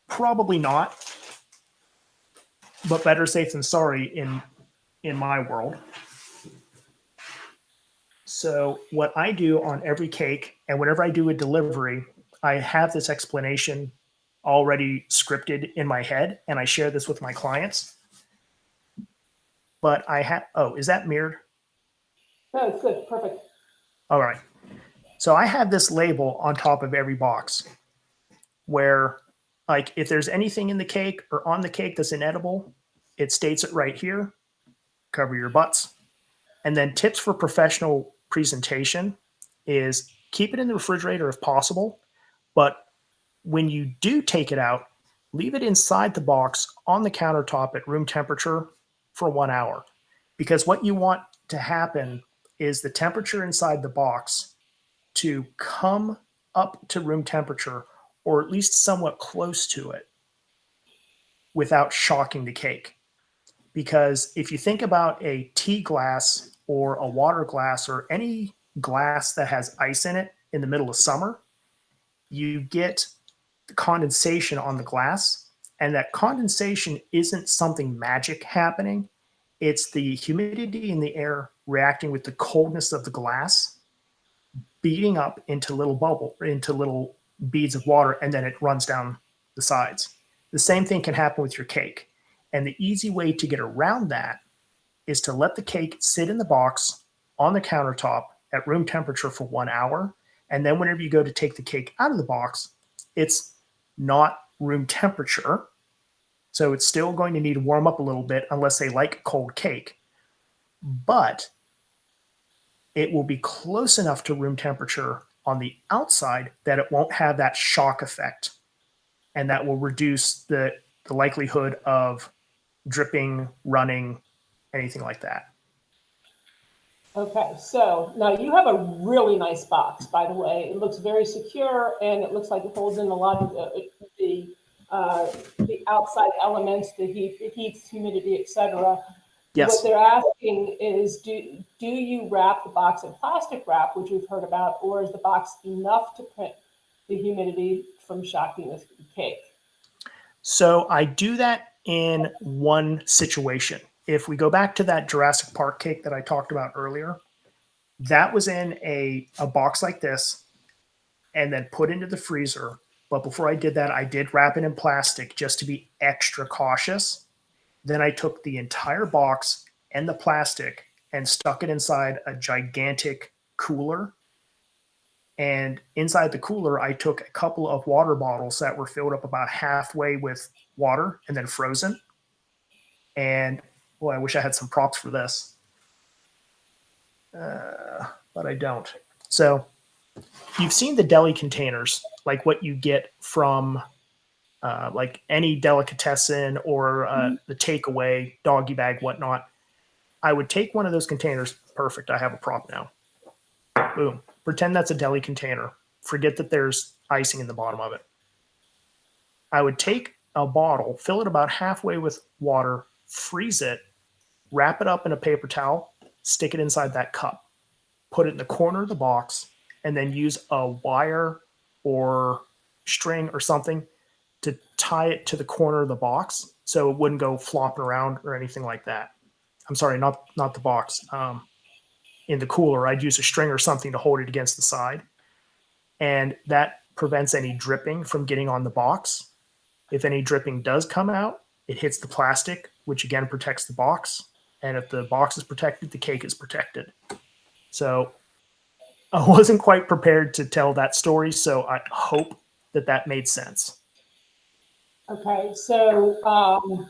Probably not, but better safe than sorry in my world. So, what I do on every cake, and whenever I do a delivery, I have this explanation already scripted in my head, and I share this with my clients. But I have, oh, is that mirrored? No, it's good. Perfect. All right. So I have this label on top of every box where, like, if there's anything in the cake or on the cake that's inedible, it states it right here. Cover your butts. And then tips for professional presentation is keep it in the refrigerator if possible. But when you do take it out, leave it inside the box on the countertop at room temperature for 1 hour. Because what you want to happen is the temperature inside the box to come up to room temperature or at least somewhat close to it without shocking the cake. Because if you think about a tea glass or a water glass or any glass that has ice in it in the middle of summer, you get condensation on the glass. And that condensation isn't something magic happening. It's the humidity in the air reacting with the coldness of the glass, beating up into little beads of water, and then it runs down the sides. The same thing can happen with your cake. And the easy way to get around that is to let the cake sit in the box on the countertop at room temperature for 1 hour. And then whenever you go to take the cake out of the box, it's not room temperature. So it's still going to need to warm up a little bit unless they like cold cake. But it will be close enough to room temperature on the outside that it won't have that shock effect and that will reduce the likelihood of dripping, running, anything like that. Okay, so now you have a really nice box, by the way. It looks very secure, and it looks like it holds in a lot of the outside elements, the heat, humidity, etc. What Yes. they're asking is, do you wrap the box in plastic wrap, which we've heard about, or is the box enough to prevent the humidity from shocking the cake? So I do that in one situation. If we go back to that Jurassic Park cake that I talked about earlier, that was in a box like this and then put into the freezer. But before I did that, I did wrap it in plastic just to be extra cautious. Then I took the entire box and the plastic and stuck it inside a gigantic cooler. And inside the cooler, I took a couple of water bottles that were filled up about halfway with water and then frozen. And boy, I wish I had some props for this, but I don't. So you've seen the deli containers, like what you get from like any delicatessen or the takeaway, doggy bag, whatnot. I would take one of those containers. Perfect. I have a prop now. Boom. Pretend that's a deli container. Forget that there's icing in the bottom of it. I would take a bottle, fill it about halfway with water, freeze it, wrap it up in a paper towel, stick it inside that cup, put it in the corner of the box, and then use a wire or string or something to tie it to the corner of the box so it wouldn't go flopping around or anything like that. I'm sorry, not the box. In the cooler, I'd use a string or something to hold it against the side. And that prevents any dripping from getting on the box. If any dripping does come out, it hits the plastic, which again protects the box. And if the box is protected, the cake is protected. So I wasn't quite prepared to tell that story, so I hope that that made sense. Okay, so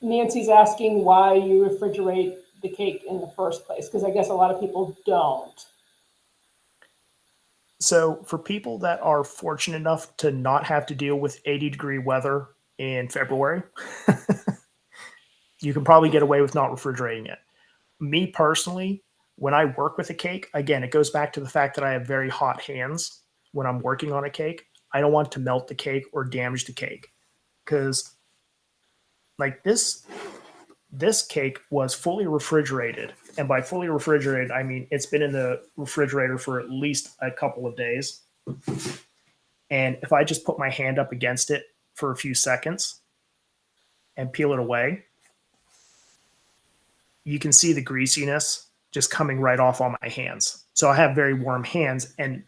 Nancy's asking why you refrigerate the cake in the first place, because I guess a lot of people don't. So for people that are fortunate enough to not have to deal with 80-degree weather in February, you can probably get away with not refrigerating it. Me personally, when I work with a cake, again, it goes back to the fact that I have very hot hands when I'm working on a cake. I don't want to melt the cake or damage the cake because like this cake was fully refrigerated. And by fully refrigerated, I mean it's been in the refrigerator for at least a couple of days. And if I just put my hand up against it for a few seconds and peel it away, you can see the greasiness just coming right off on my hands. So I have very warm hands. And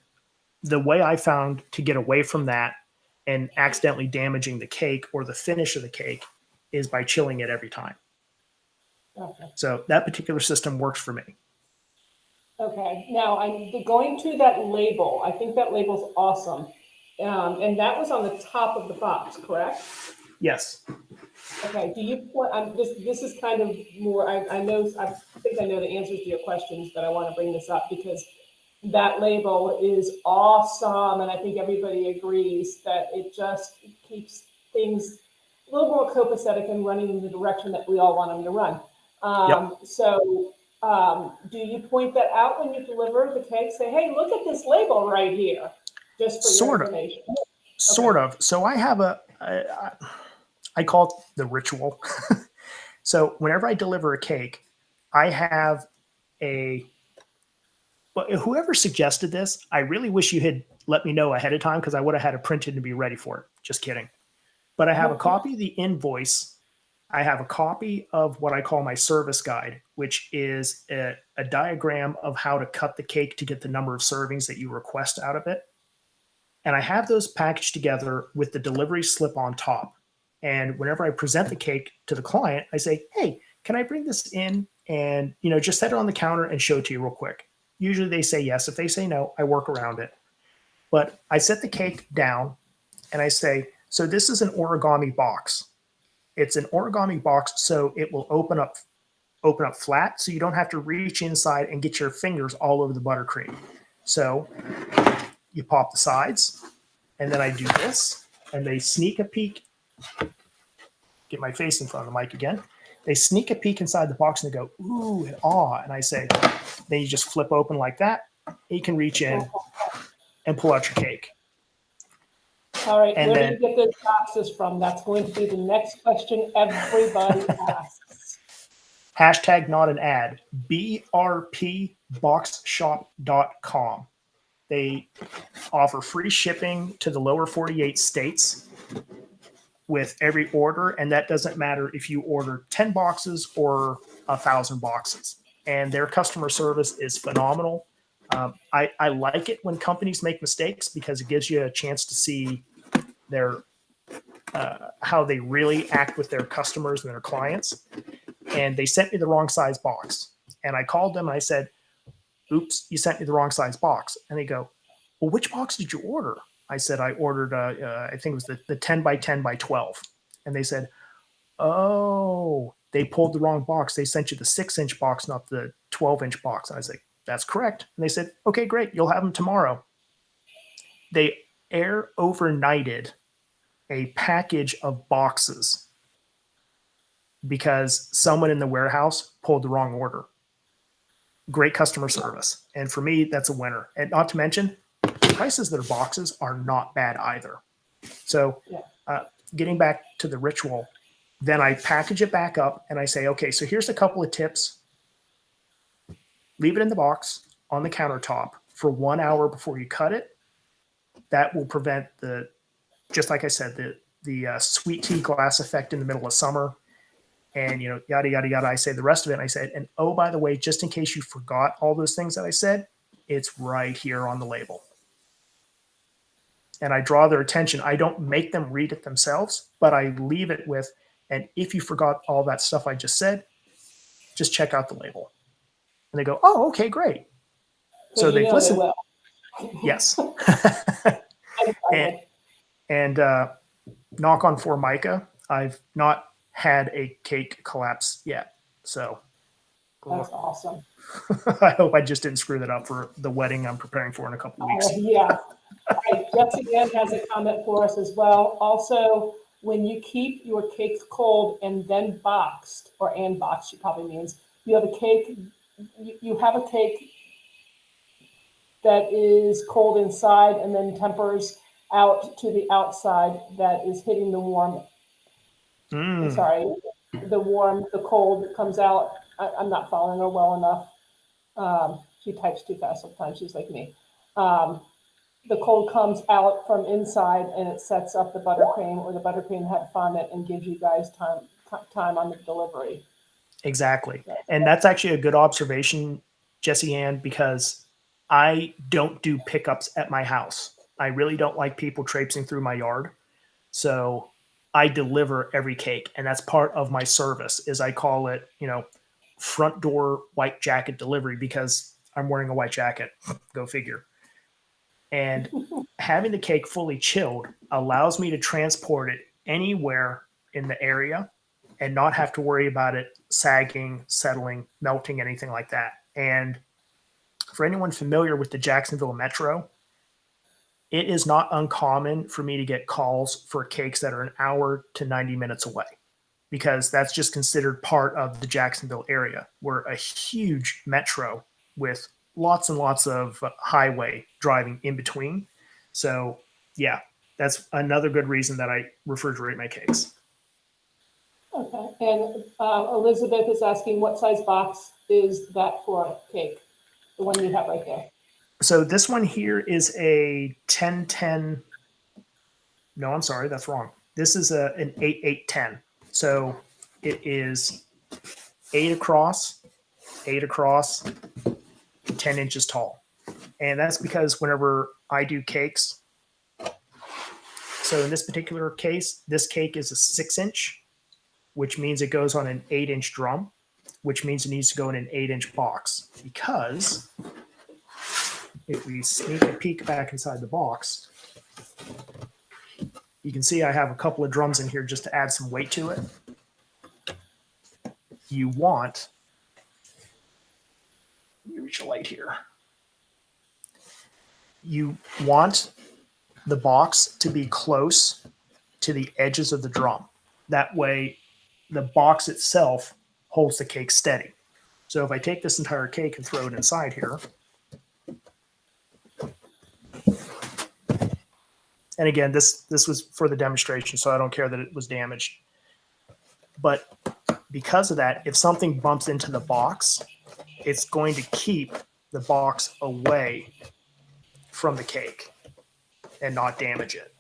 the way I found to get away from that and accidentally damaging the cake or the finish of the cake is by chilling it every time. Okay. So that particular system works for me. Okay, now I'm going to that label. I think that label's awesome. And that was on the top of the box, correct? Yes. Okay, do you, this is kind of more, I know, I think I know the answers to your questions, but I want to bring this up because that label is awesome. And I think everybody agrees that it just keeps things a little more copacetic and running in the direction that we all want them to run. Yep. So do you point that out when you deliver the cake? Say, hey, look at this label right here, just for your information. Sort of. So I have I call it the ritual. So whenever I deliver a cake, I have whoever suggested this, I really wish you had let me know ahead of time because I would have had it printed to be ready for it. Just kidding. But I have a copy of the invoice. I have a copy of what I call my service guide, which is a diagram of how to cut the cake to get the number of servings that you request out of it. And I have those packaged together with the delivery slip on top. And whenever I present the cake to the client, I say, hey, can I bring this in and, just set it on the counter and show it to you real quick? Usually they say yes. If they say no, I work around it. But I set the cake down and I say, so this is an origami box. It's an origami box, so it will open up flat, so you don't have to reach inside and get your fingers all over the buttercream. So you pop the sides, and then I do this, and they sneak a peek. Get my face in front of the mic again. They sneak a peek inside the box and they go, ooh, and awe. And I say, then you just flip open like that. You can reach in and pull out your cake. All right, And where then, do you get those boxes from? That's going to be the next question everybody asks. hashtag not an ad, brpboxshop.com. They offer free shipping to the lower 48 states with every order, and that doesn't matter if you order 10 boxes or 1,000 boxes. And their customer service is phenomenal. I like it when companies make mistakes because it gives you a chance to see their how they really act with their customers and their clients. And they sent me the wrong size box, and I called them and I said, "Oops, you sent me the wrong size box." And they go, "Well, which box did you order?" I said, "I ordered, I think it was the 10 by 10 by 12." And they said, "Oh, they pulled the wrong box. They sent you the 6-inch box, not the 12-inch box." And I was like, "That's correct." And they said, "Okay, great. You'll have them tomorrow." They air overnighted a package of boxes because someone in the warehouse pulled the wrong order. Great customer service. And for me, that's a winner. And not to mention, the prices of their boxes are not bad either. So, getting back to the ritual, then I package it back up and I say, okay, so here's a couple of tips. Leave it in the box on the countertop for 1 hour before you cut it. That will prevent the, just like I said, the sweet tea glass effect in the middle of summer. And, yada, yada, yada. I say the rest of it. And I said, and oh, by the way, just in case you forgot all those things that I said, it's right here on the label. And I draw their attention. I don't make them read it themselves, but I leave it with, and if you forgot all that stuff I just said, just check out the label. And they go, oh, okay, great. So they've listened. They will. Yes. and knock on Formica, I've not had a cake collapse yet. So that's awesome. I hope I just didn't screw that up for the wedding I'm preparing for in a couple of weeks. Yeah. Right. Jesse Ann has a comment for us as well. Also, when you keep your cakes cold and then boxed, or and boxed, she probably means, you have a cake that is cold inside and then tempers out to the outside that is hitting the warm. Sorry, the cold that comes out. I'm not following her well enough. She types too fast sometimes. She's like me. The cold comes out from inside and it sets up the buttercream, or the buttercream had fondant, and gives you guys time on the delivery. Exactly. And that's actually a good observation, Jesse Ann, because I don't do pickups at my house. I really don't like people traipsing through my yard. So I deliver every cake, and that's part of my service. Is I call it, front door white jacket delivery, because I'm wearing a white jacket. Go figure. And having the cake fully chilled allows me to transport it anywhere in the area and not have to worry about it sagging, settling, melting, anything like that. And for anyone familiar with the Jacksonville Metro, it is not uncommon for me to get calls for cakes that are an hour to 90 minutes away, because that's just considered part of the Jacksonville area. We're a huge metro with lots and lots of highway driving in between. So yeah, that's another good reason that I refrigerate my cakes. Okay. And Elizabeth is asking, what size box is that for a cake? The one you have right there. So this one here is a 10-10. No, I'm sorry, that's wrong. This is an 8-8-10. So it is 8 across, 10 inches tall. And that's because whenever I do cakes, so in this particular case, this cake is a 6-inch, which means it goes on an 8-inch drum, which means it needs to go in an 8-inch box. Because if we sneak a peek back inside the box, you can see I have a couple of drums in here just to add some weight to it. You want, let me reach a light here. You want the box to be close to the edges of the drum. That way, the box itself holds the cake steady. So if I take this entire cake and throw it inside here, and again, this was for the demonstration, so I don't care that it was damaged. But because of that, if something bumps into the box, it's going to keep the box away from the cake and not damage it.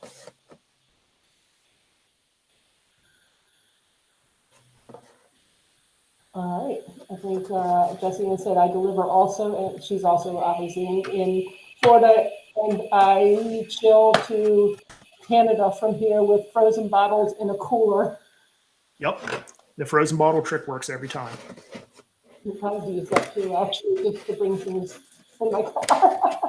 All right. I think Jessica said I deliver also, and she's also obviously in Florida, and I chill to Canada from here with frozen bottles in a cooler. Yep. The frozen bottle trick works every time. You probably use that too, actually, just to bring things in my car.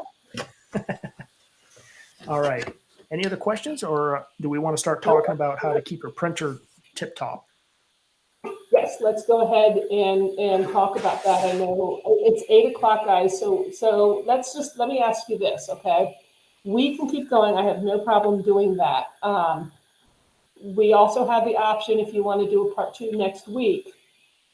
All right. Any other questions, or do we want to start talking about how to keep your printer tip top? Yes, let's go ahead and talk about that. I know it's 8 o'clock, guys. So let me ask you this, okay? We can keep going. I have no problem doing that. We also have the option, if you want to do a part 2 next week,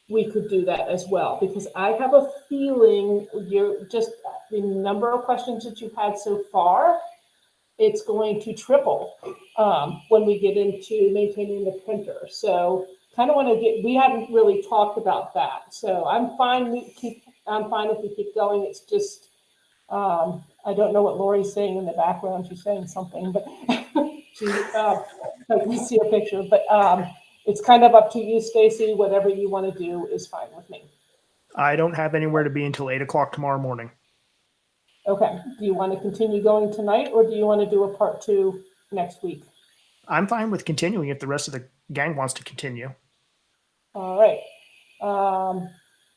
we could do that as well, because I have a feeling you're just the number of questions that you've had so far, it's going to triple when we get into maintaining the printer. So kind of want to we haven't really talked about that. So I'm fine if we keep going. It's just, I don't know what Lori's saying in the background. She's saying something, but I can see a picture, but it's kind of up to you, Stacey. Whatever you want to do is fine with me. I don't have anywhere to be until 8 o'clock tomorrow morning. Okay. Do you want to continue going tonight, or do you want to do a part 2 next week? I'm fine with continuing if the rest of the gang wants to continue. All right.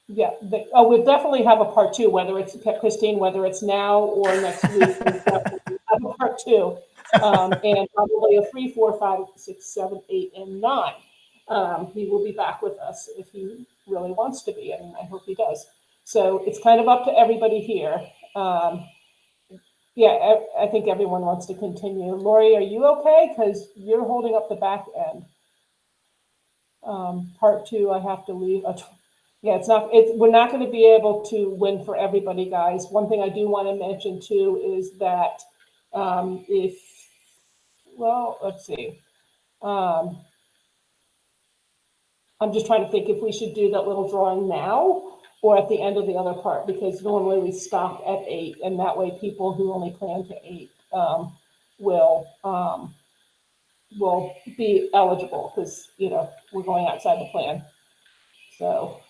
Yeah. We'll definitely have a part 2, whether it's Christine, whether it's now or next week. We'll definitely have a part 2, and probably a 3, 4, 5, 6, 7, 8, and 9. He will be back with us if he really wants to be, and I hope he does. So it's kind of up to everybody here. Yeah, I think everyone wants to continue. Lori, are you okay? Because you're holding up the back end. Part 2, I have to leave. Yeah, we're not going to be able to win for everybody, guys. One thing I do want to mention too is that let's see. I'm just trying to think if we should do that little drawing now or at the end of the other part, because normally we stop at 8, and that way people who only plan to 8 will be eligible, because we're going outside the plan. So,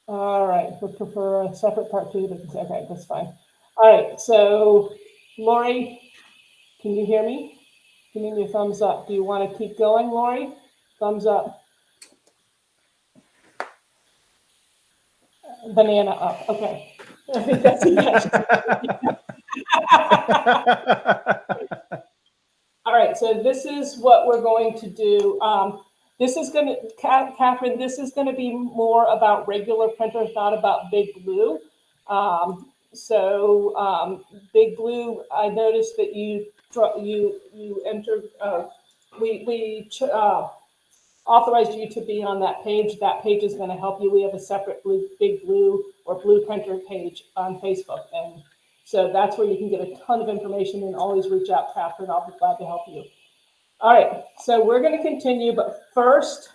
all right, would prefer a separate part 2. Okay, that's fine. All right, so Lori, can you hear me? Give me your thumbs up. Do you want to keep going, Lori? Thumbs up. Banana up. Okay. I think that's a yes. All right, so this is what we're going to do. This is going to, Catherine, this is going to be more about regular printers, not about Big Blue. Big Blue, I noticed that you entered, we authorized you to be on that page. That page is going to help you. We have a separate Big Blue or Blue Printer page on Facebook, and so that's where you can get a ton of information, and always reach out, Catherine. I'll be glad to help you. All right, so we're going to continue, but first,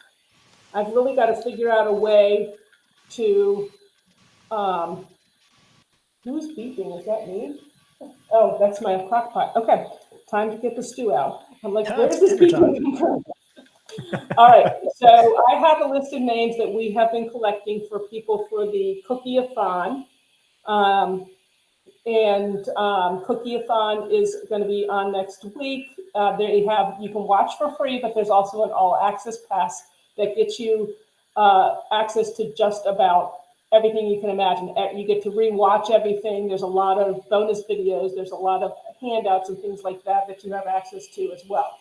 I've really got to figure out a way to, who's beeping? Is that me? Oh, that's my crock pot. Okay, time to get the stew out. I'm like, where's this beeping from? All right, so I have a list of names that we have been collecting for people for the Cookie-a-thon. Cookie-a-thon is going to be on next week. You can watch for free, but there's also an all-access pass that gets you access to just about everything you can imagine. You get to re-watch everything. There's a lot of bonus videos. There's a lot of handouts and things like that you have access to as well.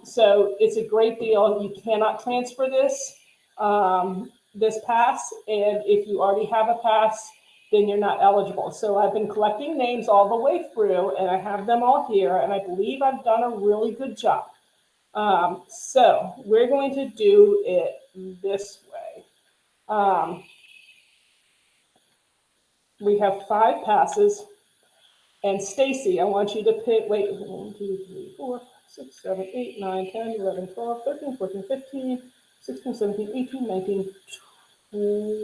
So it's a great deal. You cannot transfer this pass, and if you already have a pass, then you're not eligible. So I've been collecting names all the way through, and I have them all here, and I believe I've done a really good job. So we're going to do it this way. We have 5 passes. And Stacey, I want you to pick, wait, 1, 2, 3, 4, 6, 7, 8, 9, 10, 11, 12, 13, 14, 15, 16, 17, 18, 19,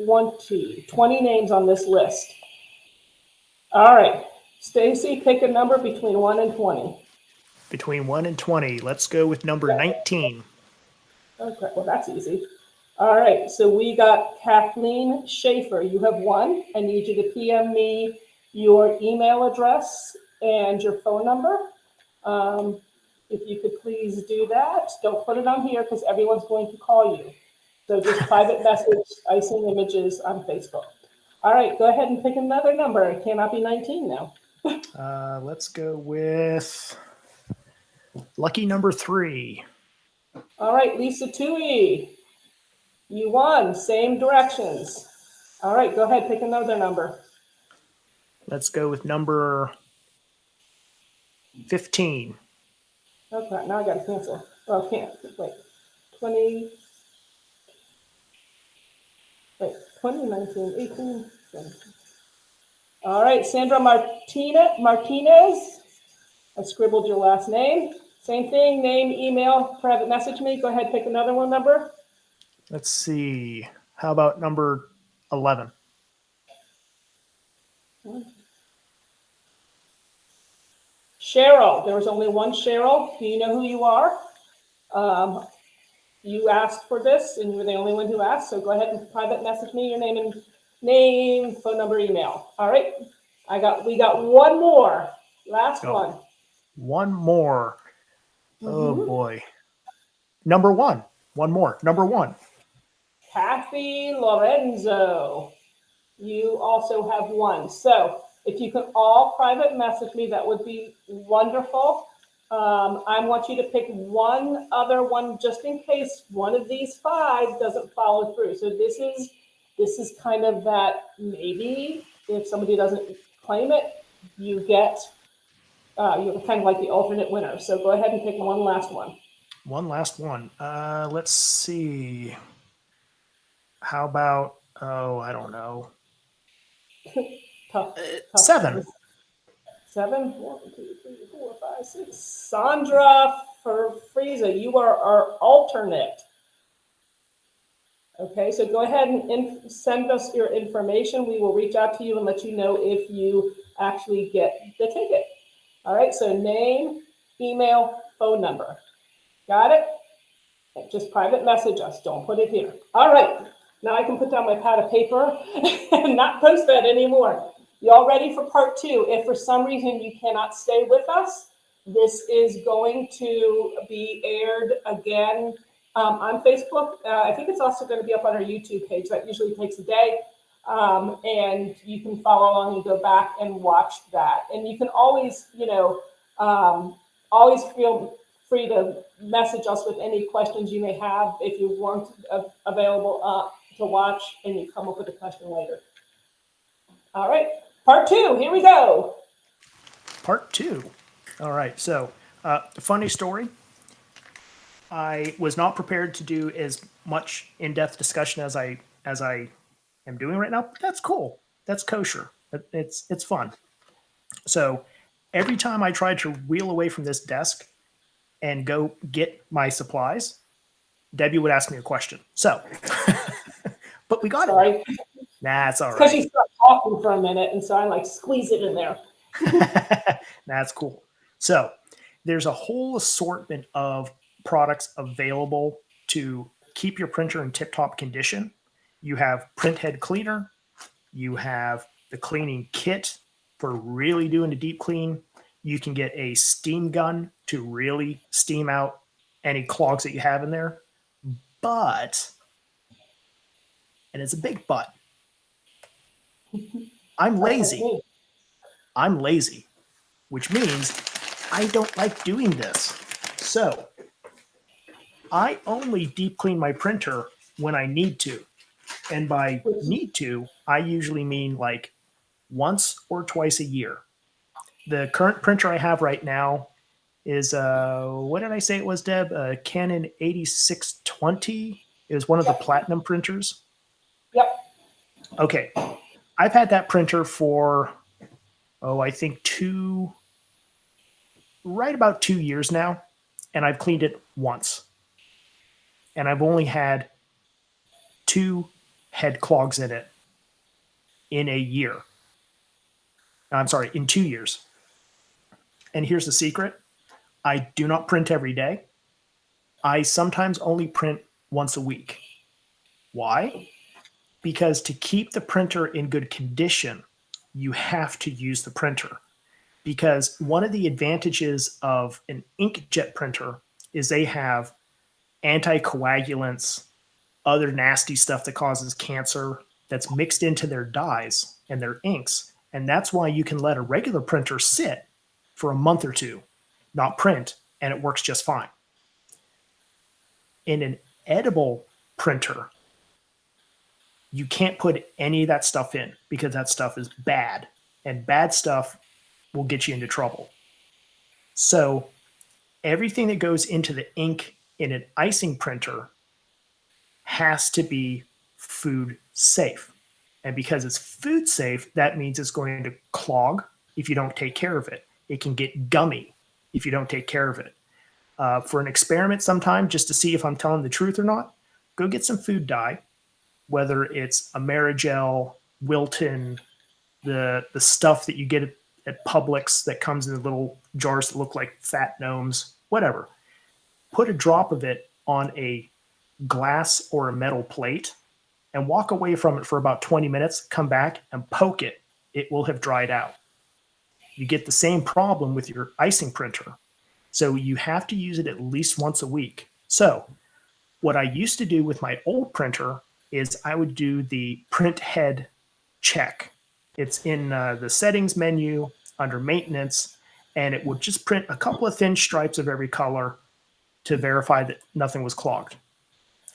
20. 20 names on this list. All right. Stacey, pick a number between 1 and 20. Between 1 and 20. Let's go with number 19. Okay, well, that's easy. All right, so we got Kathleen Schaefer. You have 1. I need you to PM me your email address and your phone number. If you could please do that. Don't put it on here because everyone's going to call you. So just private message Icing Images on Facebook. All right, go ahead and pick another number. It cannot be 19 now. Let's go with lucky number 3. All right, Lisa Tui. You won. Same directions. All right, go ahead, pick another number. Let's go with number 15. Okay, now I got to cancel. Oh, can't. Wait. 20. Wait, 20, 19, 18, 17. All right, Sandra Martinez. I scribbled your last name. Same thing, name, email, private message me. Go ahead, pick another one number. Let's see. How about number 11? Cheryl. There was only one Cheryl. Do you know who you are? You asked for this, and you were the only one who asked. So go ahead and private message me your name, phone number, email. All right. We got one more. Last one. One more. Oh boy. Number 1. One more. Number 1. Kathy Lorenzo. You also have 1. So if you can all private message me, that would be wonderful. I want you to pick one other one just in case one of these 5 doesn't follow through. So this is kind of that maybe if somebody doesn't claim it, you get you're kind of like the alternate winner. So go ahead and pick one last one. One last one. Let's see. How about, I don't know. Tough 7. 7. 1, 2, 3, 4, 5, 6. Sandra Frieza, you are our alternate. Okay, so go ahead and send us your information. We will reach out to you and let you know if you actually get the ticket. All right, so name, email, phone number. Got it? Just private message us. Don't put it here. All right, now I can put down my pad of paper and not post that anymore. Y'all ready for part 2? If for some reason you cannot stay with us, this is going to be aired again on Facebook. I think it's also going to be up on our YouTube page. That usually takes a day. And you can follow along and go back and watch that. And you can always, always feel free to message us with any questions you may have if you weren't available to watch and you come up with a question later. All right, part 2, here we go. Part 2. All right, so funny story. I was not prepared to do as much in-depth discussion as I am doing right now. But that's cool. That's kosher. It's fun. So every time I tried to reel away from this desk and go get my supplies, Debbie would ask me a question. So, but we got it. Nah, it's all right. Because you start talking for a minute, and so I squeeze it in there. That's cool. So there's a whole assortment of products available to keep your printer in tip-top condition. You have print head cleaner. You have the cleaning kit for really doing a deep clean. You can get a steam gun to really steam out any clogs that you have in there. But, and it's a big but, I'm lazy. I'm lazy, which means I don't like doing this. So I only deep clean my printer when I need to. And by need to, I usually mean once or twice a year. The current printer I have right now is, what did I say it was, Deb? Canon 8620. It was one of the platinum printers. Yep. Okay. I've had that printer for, I think right about 2 years now, and I've cleaned it once. And I've only had 2 head clogs in it in a year. I'm sorry, in 2 years. And here's the secret. I do not print every day. I sometimes only print once a week. Why? Because to keep the printer in good condition, you have to use the printer. Because one of the advantages of an inkjet printer is they have anticoagulants, other nasty stuff that causes cancer that's mixed into their dyes and their inks. And that's why you can let a regular printer sit for a month or two, not print, and it works just fine. In an edible printer, you can't put any of that stuff in because that stuff is bad, and bad stuff will get you into trouble. So everything that goes into the ink in an icing printer has to be food safe. And because it's food safe, that means it's going to clog if you don't take care of it. It can get gummy if you don't take care of it. For an experiment sometime, just to see if I'm telling the truth or not, go get some food dye, whether it's Amerigel, Wilton, the stuff that you get at Publix that comes in little jars that look like fat gnomes, whatever. Put a drop of it on a glass or a metal plate and walk away from it for about 20 minutes, come back and poke it. It will have dried out. You get the same problem with your icing printer. So you have to use it at least once a week. So what I used to do with my old printer is I would do the print head check. It's in the settings menu under maintenance, and it would just print a couple of thin stripes of every color to verify that nothing was clogged.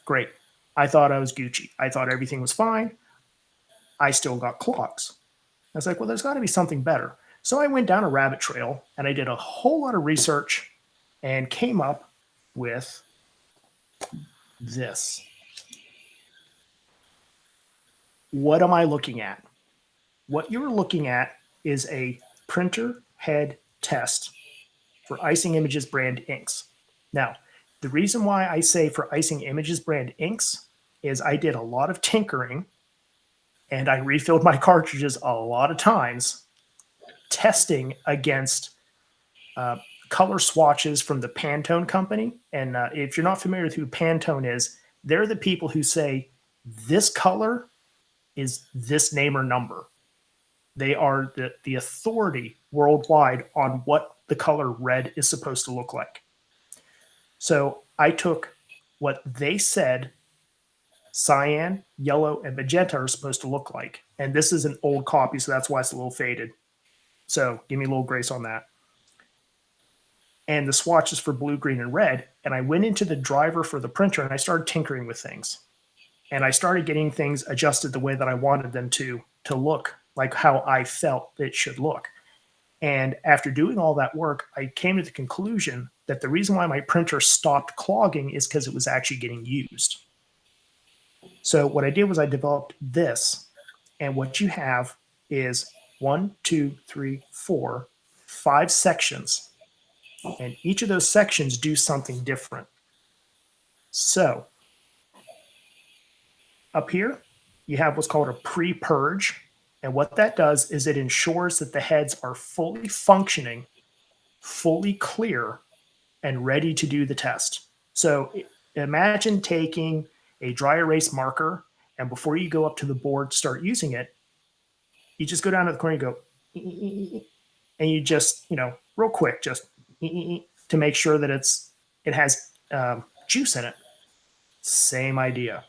Great. I thought I was Gucci. I thought everything was fine. I still got clogs. I was like, well, there's got to be something better. So I went down a rabbit trail and I did a whole lot of research and came up with this. What am I looking at? What you're looking at is a printer head test for Icing Images brand inks. Now, the reason why I say for Icing Images brand inks is I did a lot of tinkering and I refilled my cartridges a lot of times testing against color swatches from the Pantone company. And if you're not familiar with who Pantone is, they're the people who say this color is this name or number. They are the authority worldwide on what the color red is supposed to look like. So I took what they said cyan, yellow, and magenta are supposed to look like. And this is an old copy, so that's why it's a little faded. So give me a little grace on that. And the swatches for blue, green, and red. And I went into the driver for the printer and I started tinkering with things. And I started getting things adjusted the way that I wanted them to look like how I felt it should look. And after doing all that work, I came to the conclusion that the reason why my printer stopped clogging is because it was actually getting used. So what I did was I developed this. And what you have is 1, 2, 3, 4, 5 sections. And each of those sections do something different. So up here, you have what's called a pre-purge. And what that does is it ensures that the heads are fully functioning, fully clear, and ready to do the test. So imagine taking a dry erase marker, and before you go up to the board, start using it, you just go down to the corner and go, and you just, real quick, just to make sure that it has juice in it. Same idea.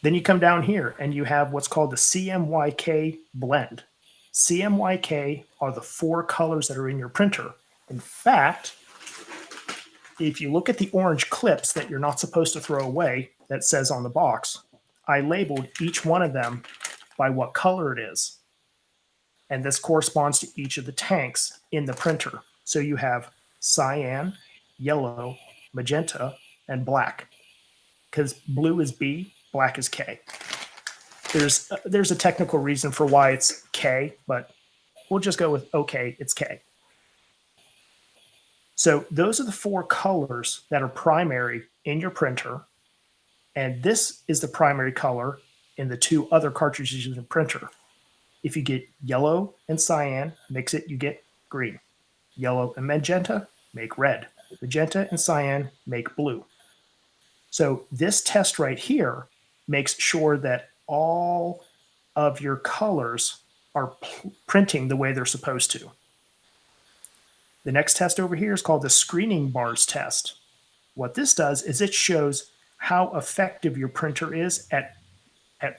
Then you come down here and you have what's called the CMYK blend. CMYK are the 4 colors that are in your printer. In fact, if you look at the orange clips that you're not supposed to throw away that says on the box, I labeled each one of them by what color it is. And this corresponds to each of the tanks in the printer. So you have cyan, yellow, magenta, and black. Because blue is B, black is K. There's a technical reason for why it's K, but we'll just go with okay, it's K. So those are the four colors that are primary in your printer. And this is the primary color in the two other cartridges in the printer. If you get yellow and cyan, mix it, you get green. Yellow and magenta, make red. Magenta and cyan, make blue. So this test right here makes sure that all of your colors are printing the way they're supposed to. The next test over here is called the screening bars test. What this does is it shows how effective your printer is at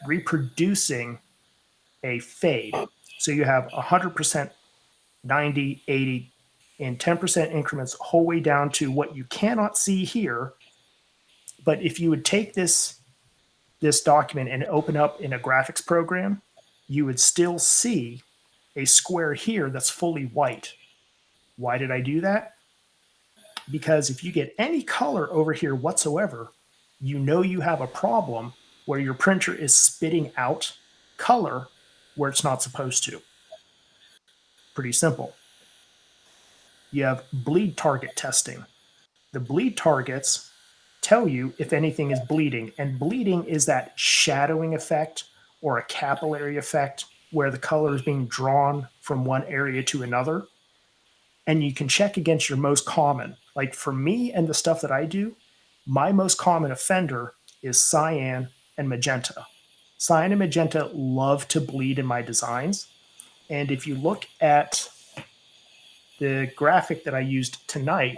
reproducing a fade. So you have 100%, 90, 80, and 10% increments, whole way down to what you cannot see here. But if you would take this document and open up in a graphics program, you would still see a square here that's fully white. Why did I do that? Because if you get any color over here whatsoever, you know you have a problem where your printer is spitting out color where it's not supposed to. Pretty simple. You have bleed target testing. The bleed targets tell you if anything is bleeding, and bleeding is that shadowing effect or a capillary effect where the color is being drawn from one area to another. And you can check against your most common. Like for me and the stuff that I do, my most common offender is cyan and magenta. Cyan and magenta love to bleed in my designs. And if you look at the graphic that I used tonight,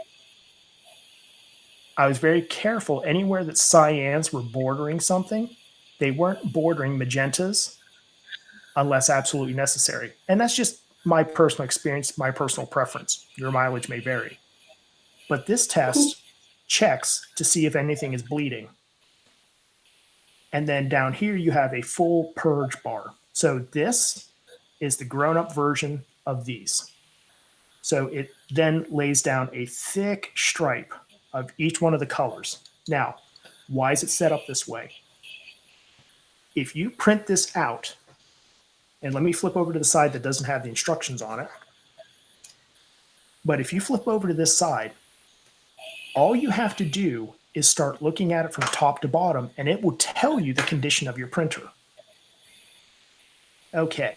I was very careful anywhere that cyans were bordering something, they weren't bordering magentas unless absolutely necessary. And that's just my personal experience, my personal preference. Your mileage may vary. But this test checks to see if anything is bleeding. And then down here, you have a full purge bar. So this is the grown-up version of these. So it then lays down a thick stripe of each one of the colors. Now, why is it set up this way? If you print this out, and let me flip over to the side that doesn't have the instructions on it. But if you flip over to this side, all you have to do is start looking at it from top to bottom, and it will tell you the condition of your printer. Okay,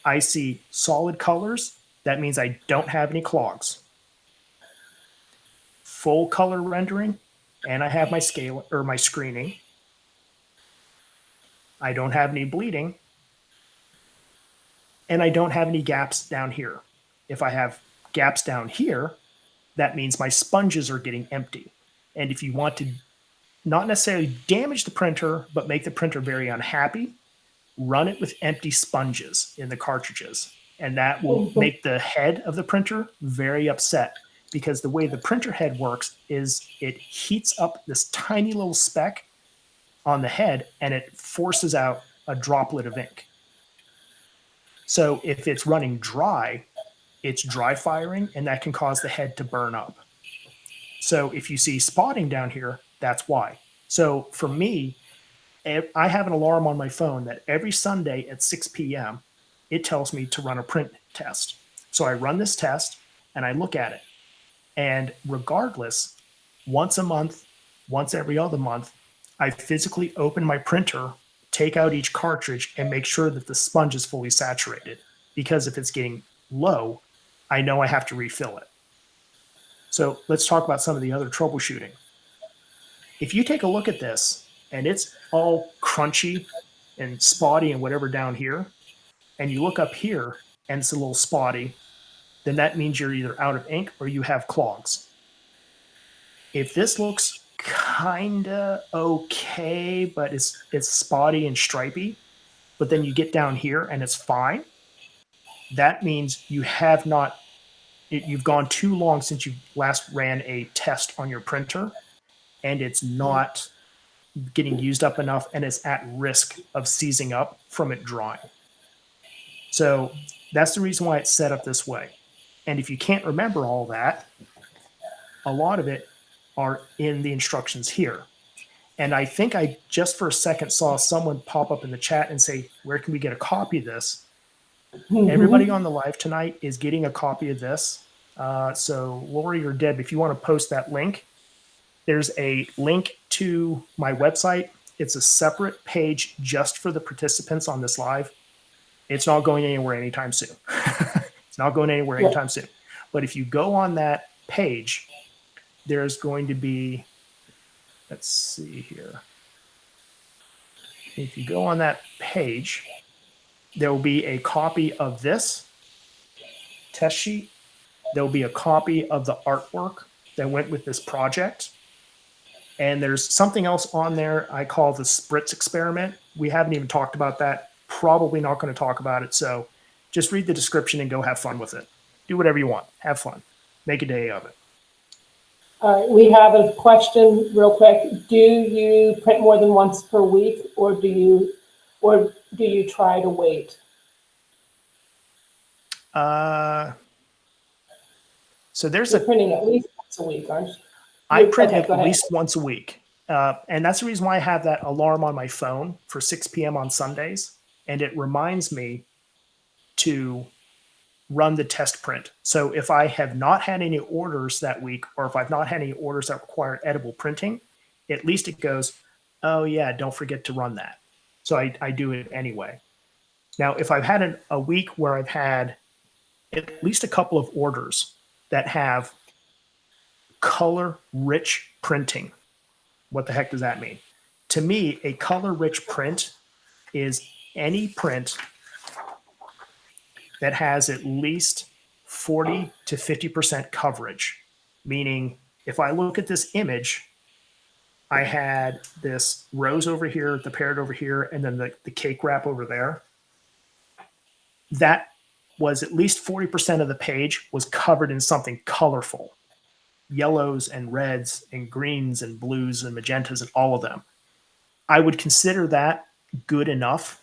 I see solid colors. That means I don't have any clogs. Full color rendering, and I have my scale or my screening. I don't have any bleeding, and I don't have any gaps down here. If I have gaps down here, that means my sponges are getting empty. And if you want to not necessarily damage the printer, but make the printer very unhappy, run it with empty sponges in the cartridges. And that will make the head of the printer very upset, because the way the printer head works is it heats up this tiny little speck on the head and it forces out a droplet of ink. So if it's running dry, it's dry firing, and that can cause the head to burn up. So if you see spotting down here, that's why. So for me, I have an alarm on my phone that every Sunday at 6 p.m., it tells me to run a print test. So I run this test and I look at it. And regardless, once a month, once every other month, I physically open my printer, take out each cartridge, and make sure that the sponge is fully saturated. Because if it's getting low, I know I have to refill it. So let's talk about some of the other troubleshooting. If you take a look at this and it's all crunchy and spotty and whatever down here, and you look up here and it's a little spotty, then that means you're either out of ink or you have clogs. If this looks kinda okay, but it's spotty and stripy, but then you get down here and it's fine, that means you have not, you've gone too long since you last ran a test on your printer, and it's not getting used up enough, and it's at risk of seizing up from it drying. So that's the reason why it's set up this way. And if you can't remember all that, a lot of it are in the instructions here. And I think I just for a second saw someone pop up in the chat and say, where can we get a copy of this? Everybody on the live tonight is getting a copy of this. So Lori or Deb, if you want to post that link, there's a link to my website. It's a separate page just for the participants on this live. It's not going anywhere anytime soon. It's not going anywhere anytime soon. But if you go on that page, there's going to be, let's see here. If you go on that page, there will be a copy of this test sheet. There will be a copy of the artwork that went with this project. And there's something else on there I call the spritz experiment. We haven't even talked about that. Probably not going to talk about it. So just read the description and go have fun with it. Do whatever you want. Have fun. Make a day of it. All right, we have a question real quick. Do you print more than once per week, or do you try to wait? So there's You're printing at least once a week, aren't you? I print Okay, at least once a week. And that's the reason why I have that alarm on my phone for 6 p.m. on Sundays. And it reminds me to run the test print. So if I have not had any orders that week, or if I've not had any orders that require edible printing, at least it goes, oh yeah, don't forget to run that. So I do it anyway. Now, if I've had a week where I've had at least a couple of orders that have color rich printing, what the heck does that mean? To me, a color rich print is any print that has at least 40 to 50% coverage. Meaning, if I look at this image, I had this rose over here, the parrot over here, and then the cake wrap over there. That was at least 40% of the page was covered in something colorful. Yellows and reds and greens and blues and magentas and all of them. I would consider that good enough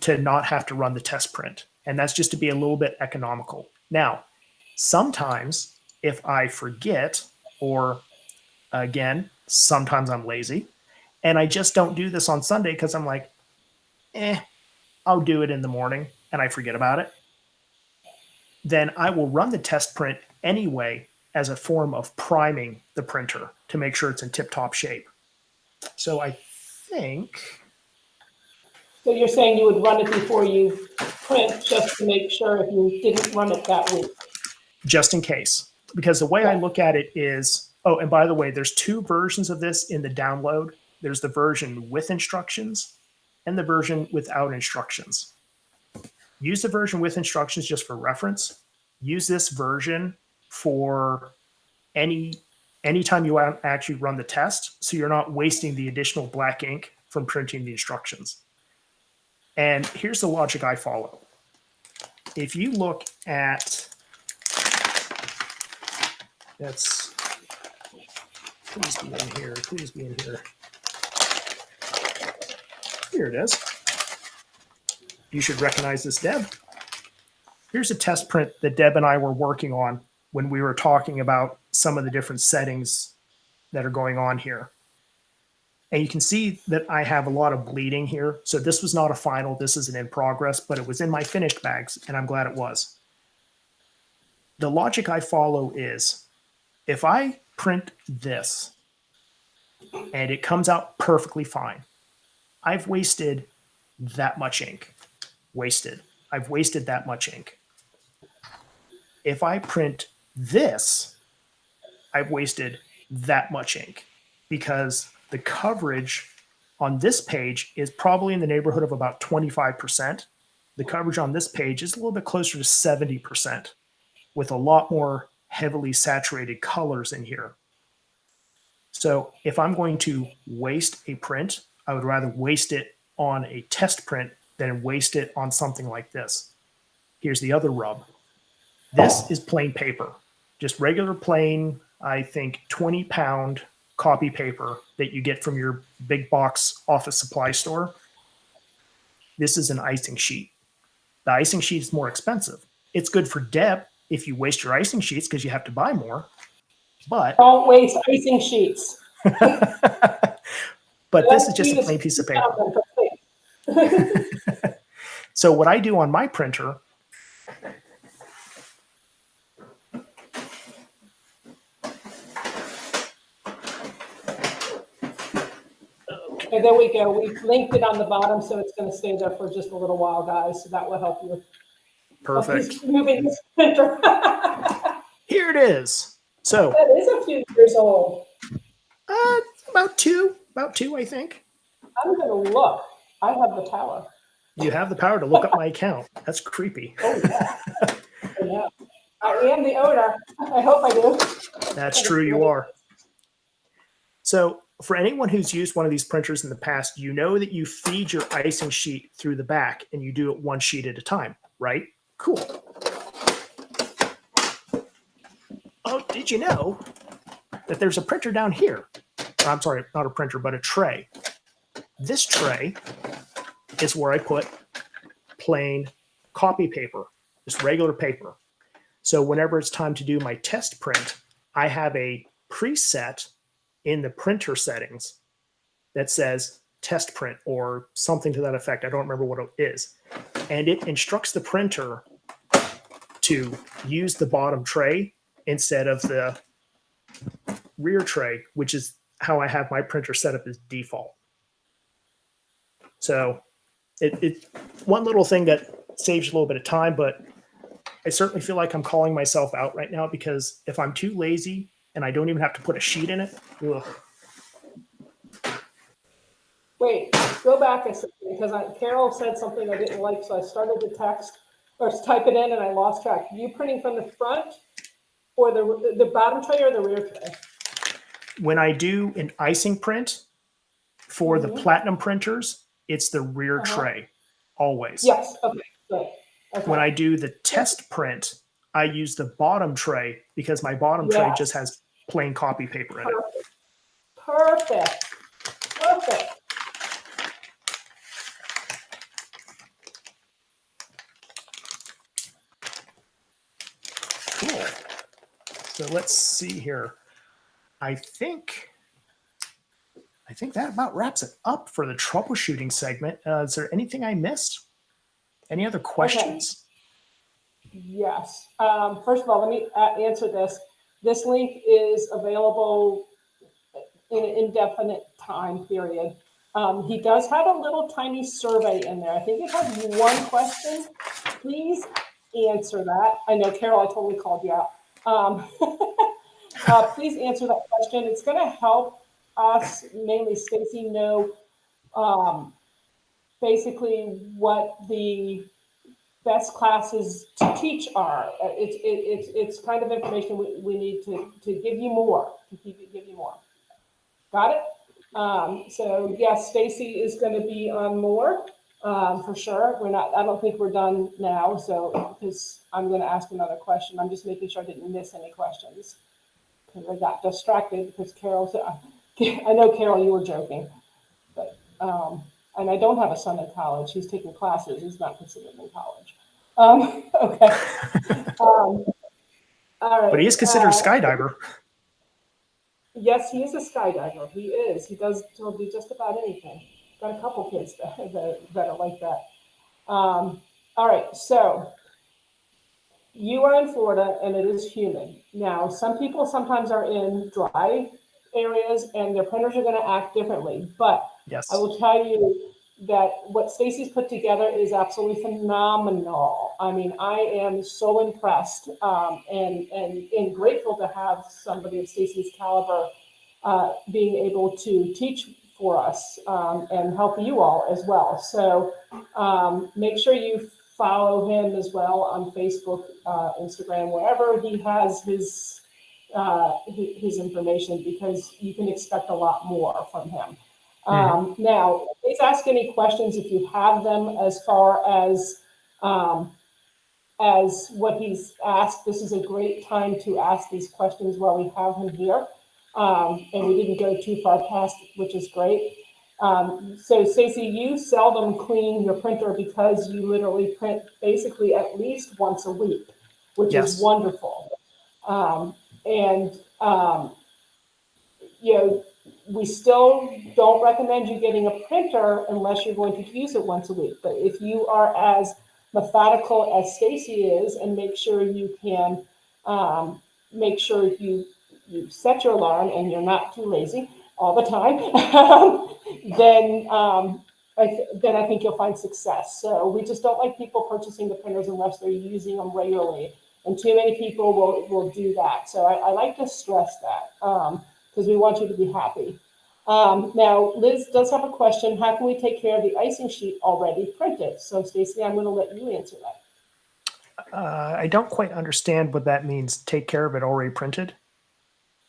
to not have to run the test print. And that's just to be a little bit economical. Now, sometimes if I forget, or again, sometimes I'm lazy, and I just don't do this on Sunday because I'm like, I'll do it in the morning, and I forget about it, then I will run the test print anyway as a form of priming the printer to make sure it's in tip-top shape. So I think... So you're saying you would run it before you print just to make sure if you didn't run it that week? Just in case. Because the way I look at it is, oh, and by the way, there's two versions of this in the download. There's the version with instructions and the version without instructions. Use the version with instructions just for reference. Use this version for anytime you actually run the test, so you're not wasting the additional black ink from printing the instructions. And here's the logic I follow. If you look at, please be in here, please be in here. Here it is. You should recognize this, Deb. Here's a test print that Deb and I were working on when we were talking about some of the different settings that are going on here. And you can see that I have a lot of bleeding here. So this was not a final, this is an in progress, but it was in my finished bags, and I'm glad it was. The logic I follow is, if I print this and it comes out perfectly fine, I've wasted that much ink. I've wasted that much ink. If I print this, I've wasted that much ink, because the coverage on this page is probably in the neighborhood of about 25%. The coverage on this page is a little bit closer to 70%, with a lot more heavily saturated colors in here. So if I'm going to waste a print, I would rather waste it on a test print than waste it on something like this. Here's the other rub. This is plain paper, just regular plain, I think 20-pound copy paper that you get from your big box office supply store. This is an icing sheet. The icing sheet is more expensive. It's good for Deb if you waste your icing sheets because you have to buy more. But Don't waste icing sheets. but this is just a plain piece of paper. So what I do on my printer, Okay, there we go. We've linked it on the bottom, so it's going to stay there for just a little while, guys. So that will help you. perfect. He's moving his printer. Here it is. So That is a few years old. about two, I think. I'm going to look. I have the power. You have the power to look up my account. That's creepy. Oh, yeah. I know. I am the owner. I hope I do. That's true, you are. So for anyone who's used one of these printers in the past, you know that you feed your icing sheet through the back and you do it one sheet at a time, right? Cool. Oh, did you know that there's a printer down here? I'm sorry, not a printer, but a tray. This tray is where I put plain copy paper, just regular paper. So whenever it's time to do my test print, I have a preset in the printer settings that says test print or something to that effect. I don't remember what it is. And it instructs the printer to use the bottom tray instead of the rear tray, which is how I have my printer set up as default. So it one little thing that saves a little bit of time, but I certainly feel like I'm calling myself out right now because if I'm too lazy and I don't even have to put a sheet in it, ugh. Wait, go back a second because Carol said something I didn't like, so I started to text or type it in and I lost track. Are you printing from the front or the bottom tray or the rear tray? When I do an icing print for the platinum printers, it's the rear tray, always. Yes, okay, good. Okay. When I do the test print, I use the bottom tray because my bottom tray just has plain copy paper in it. Perfect. Perfect. Cool. So let's see here. I think that about wraps it up for the troubleshooting segment. Is there anything I missed? Any other questions? Okay. Yes. First of all, let me answer this. This link is available in an indefinite time period. He does have a little tiny survey in there. I think it has one question. Please answer that. I know, Carol, I totally called you out. Please answer that question. It's going to help us, mainly Stacey, know basically what the best classes to teach are. It's kind of information we need to give you more, give you more. Got it? So yes, Stacey is going to be on more for sure. I don't think we're done now. So because I'm going to ask another question. I'm just making sure I didn't miss any questions because I got distracted because Carol said, I know Carol, you were joking, but, and I don't have a son in college. He's taking classes. He's not considered in college. Okay. All right. But he is considered a skydiver. Yes, he is a skydiver. He is. He'll do just about anything. Got a couple kids that are like that. All right. So you are in Florida and it is humid. Now, some people sometimes are in dry areas and their printers are going to act differently. But yes, I will tell you that what Stacey's put together is absolutely phenomenal. I mean, I am so impressed and grateful to have somebody of Stacey's caliber being able to teach for us and help you all as well. So make sure you follow him as well on Facebook, Instagram, wherever he has his information, because you can expect a lot more from him. Now, please ask any questions if you have them as far as what he's asked. This is a great time to ask these questions while we have him here. And we didn't go too far past, which is great. So Stacey, you seldom clean your printer because you literally print basically at least once a week. which is Yes. wonderful. And you know, we still don't recommend you getting a printer unless you're going to use it once a week. But if you are as methodical as Stacey is, and make sure you can make sure you set your alarm and you're not too lazy all the time, then then I think you'll find success. So we just don't like people purchasing the printers unless they're using them regularly, and too many people will do that. So I like to stress that because we want you to be happy. Now, Liz does have a question. How can we take care of the icing sheet already printed? So, Stacey, I'm going to let you answer that. I don't quite understand what that means. Take care of it already printed.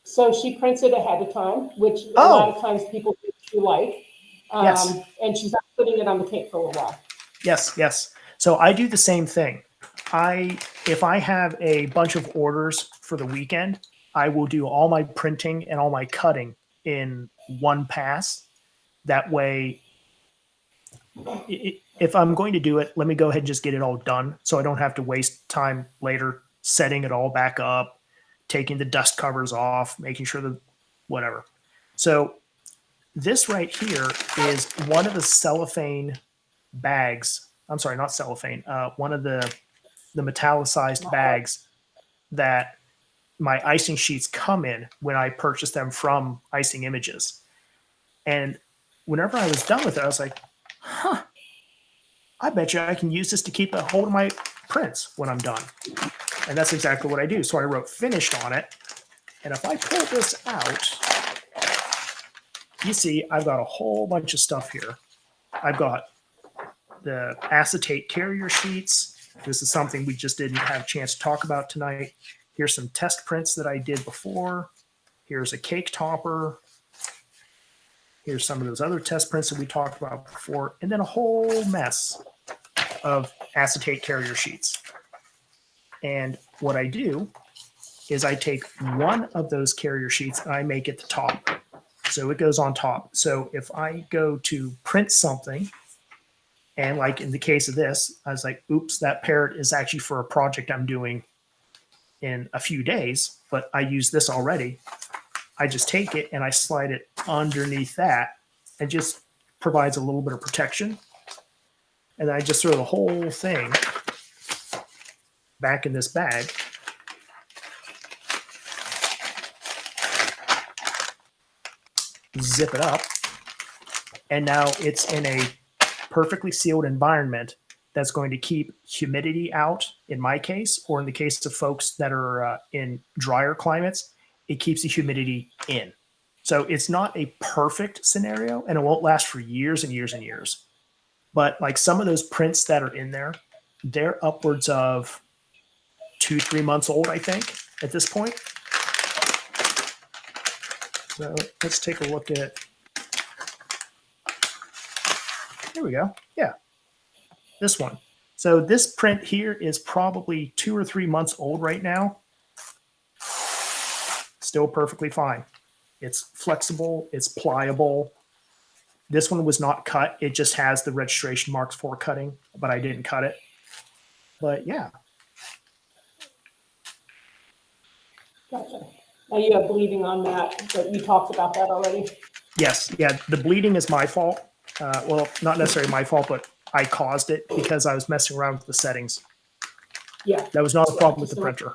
So she prints it ahead of time, which a Oh, lot of times people do like. yes. And she's not putting it on the cake for a while. Yes. So I do the same thing. If I have a bunch of orders for the weekend, I will do all my printing and all my cutting in one pass. That way, if I'm going to do it, let me go ahead and just get it all done so I don't have to waste time later setting it all back up, taking the dust covers off, making sure that whatever. So this right here is one of the cellophane bags. I'm sorry, not cellophane. One of the metallicized bags that my icing sheets come in when I purchase them from Icing Images. And whenever I was done with it, I was like, huh, I bet you I can use this to keep a hold of my prints when I'm done. And that's exactly what I do. So I wrote finished on it. And if I pull this out, you see I've got a whole bunch of stuff here. I've got the acetate carrier sheets. This is something we just didn't have a chance to talk about tonight. Here's some test prints that I did before. Here's a cake topper. Here's some of those other test prints that we talked about before. And then a whole mess of acetate carrier sheets. And what I do is I take one of those carrier sheets and I make it the top. So it goes on top. So if I go to print something, and like in the case of this, I was like, oops, that parrot is actually for a project I'm doing in a few days, but I use this already. I just take it and I slide it underneath that and just provides a little bit of protection. And then I just throw the whole thing back in this bag. Zip it up. And now it's in a perfectly sealed environment that's going to keep humidity out in my case, or in the case of folks that are in drier climates, it keeps the humidity in. So it's not a perfect scenario and it won't last for years and years and years. But like some of those prints that are in there, they're upwards of 2-3 months old, I think, at this point. So let's take a look at, here we go. Yeah, this one. So this print here is probably 2 or 3 months old right now. Still perfectly fine. It's flexible, it's pliable. This one was not cut. It just has the registration marks for cutting, but I didn't cut it. But yeah. Gotcha. Now you have bleeding on that, but you talked about that already. Yes. Yeah. The bleeding is my fault. Well, not necessarily my fault, but I caused it because I was messing around with the settings. Yeah. That was not a problem with the printer.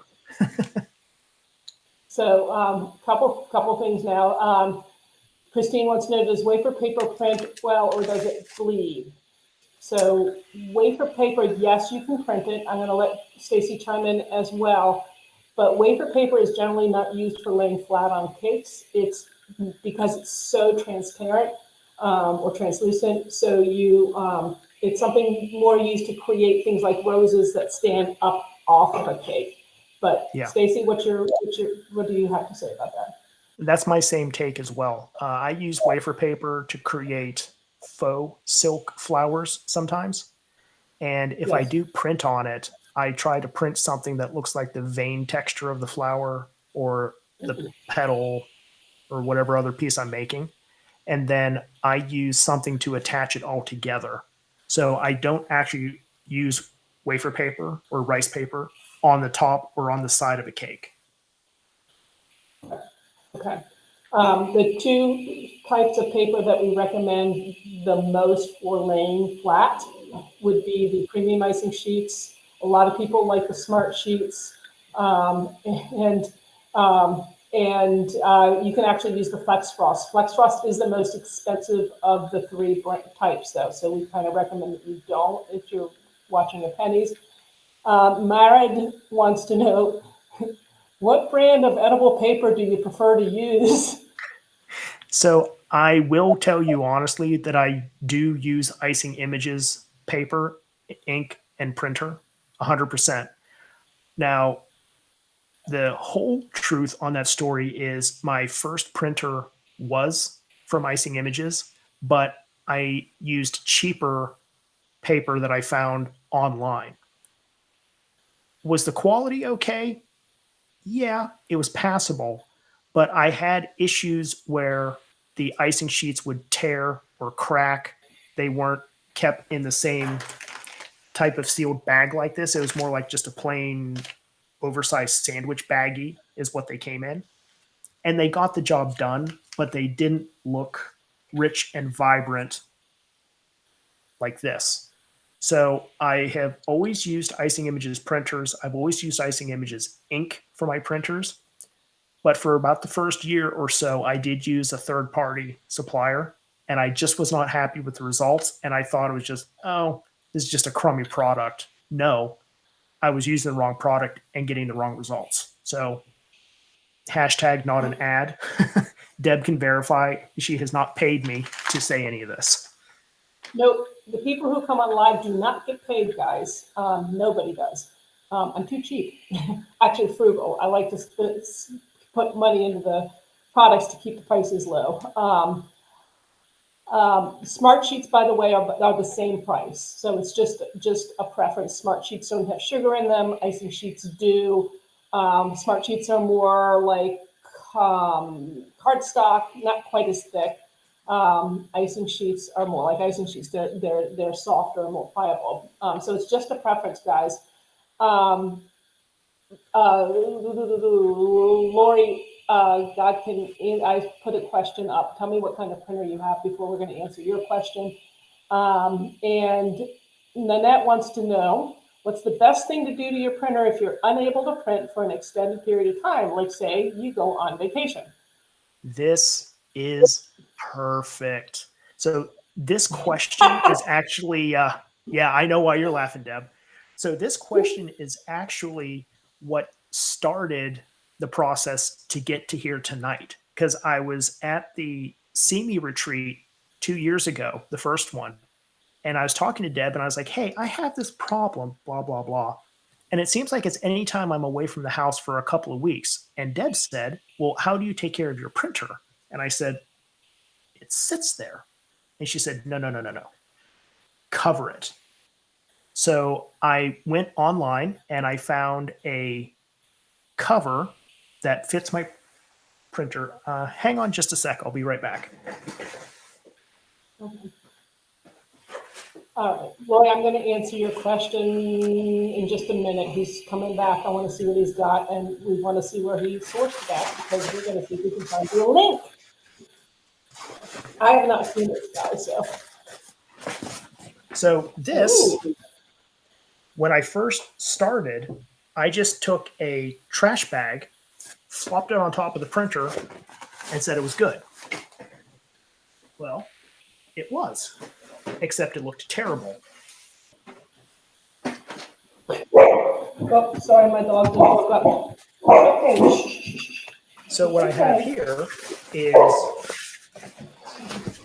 So couple things now. Christine wants to know, does wafer paper print well or does it bleed? So wafer paper, yes, you can print it. I'm going to let Stacey chime in as well. But wafer paper is generally not used for laying flat on cakes. It's because it's so transparent or translucent. So it's something more used to create things like roses that stand up off of a cake. But yeah. Stacey, what do you have to say about that? That's my same take as well. I use wafer paper to create faux silk flowers sometimes. And if I do print on it, I try to print something that looks like the vein texture of the flower or the petal or whatever other piece I'm making. And then I use something to attach it all together. So I don't actually use wafer paper or rice paper. on the top or on the side of a cake. Okay. The two types of paper that we recommend the most for laying flat would be the premium icing sheets. A lot of people like the smart sheets. And you can actually use the Flex Frost. Flex Frost is the most expensive of the three types, though, so we kind of recommend that you don't if you're watching a pennies. Marid wants to know, what brand of edible paper do you prefer to use? So I will tell you honestly that I do use Icing Images paper, ink, and printer 100%. Now, the whole truth on that story is my first printer was from Icing Images, but I used cheaper paper that I found online. Was the quality okay? Yeah, it was passable, but I had issues where the icing sheets would tear or crack. They weren't kept in the same type of sealed bag like this. It was more like just a plain oversized sandwich baggie is what they came in. And they got the job done, but they didn't look rich and vibrant like this. So I have always used Icing Images printers. I've always used Icing Images ink for my printers. But for about the first year or so, I did use a third party supplier and I just was not happy with the results. And I thought it was just, oh, this is just a crummy product. No, I was using the wrong product and getting the wrong results. So hashtag not an ad. Deb can verify she has not paid me to say any of this. Nope, the people who come on live do not get paid, guys. Nobody does. I'm too cheap. Actually, frugal. I like to put money into the products to keep the prices low. Smart sheets, by the way, are the same price. So it's just a preference. Smart sheets don't have sugar in them. Icing sheets do. Smart sheets are more like cardstock, not quite as thick. Icing sheets are more like icing sheets. They're softer and more pliable. So it's just a preference, guys. Lori, I put a question up. Tell me what kind of printer you have before we're going to answer your question. And Nanette wants to know, what's the best thing to do to your printer if you're unable to print for an extended period of time? Like say you go on vacation. This is perfect. So this question is actually, yeah, I know why you're laughing, Deb. So this question is actually what started the process to get to here tonight. Because I was at the CME retreat 2 years ago, the first one, and I was talking to Deb and I was like, hey, I have this problem, blah, blah, blah. And it seems like it's anytime I'm away from the house for a couple of weeks. And Deb said, well, how do you take care of your printer? And I said, it sits there. And she said, no, no, no, no, no. Cover it. So I went online and I found a cover that fits my printer. Hang on just a sec. I'll be right back. Okay. All right, Lori, I'm going to answer your question in just a minute. He's coming back. I want to see what he's got, and we want to see where he sourced that because we're going to see if we can find you a link. I have not seen this guy, so. So this, Ooh. when I first started, I just took a trash bag, flopped it on top of the printer, and said it was good. Well, it was, except it looked terrible. Oh, sorry, my dog just woke up. Okay. So what I have here is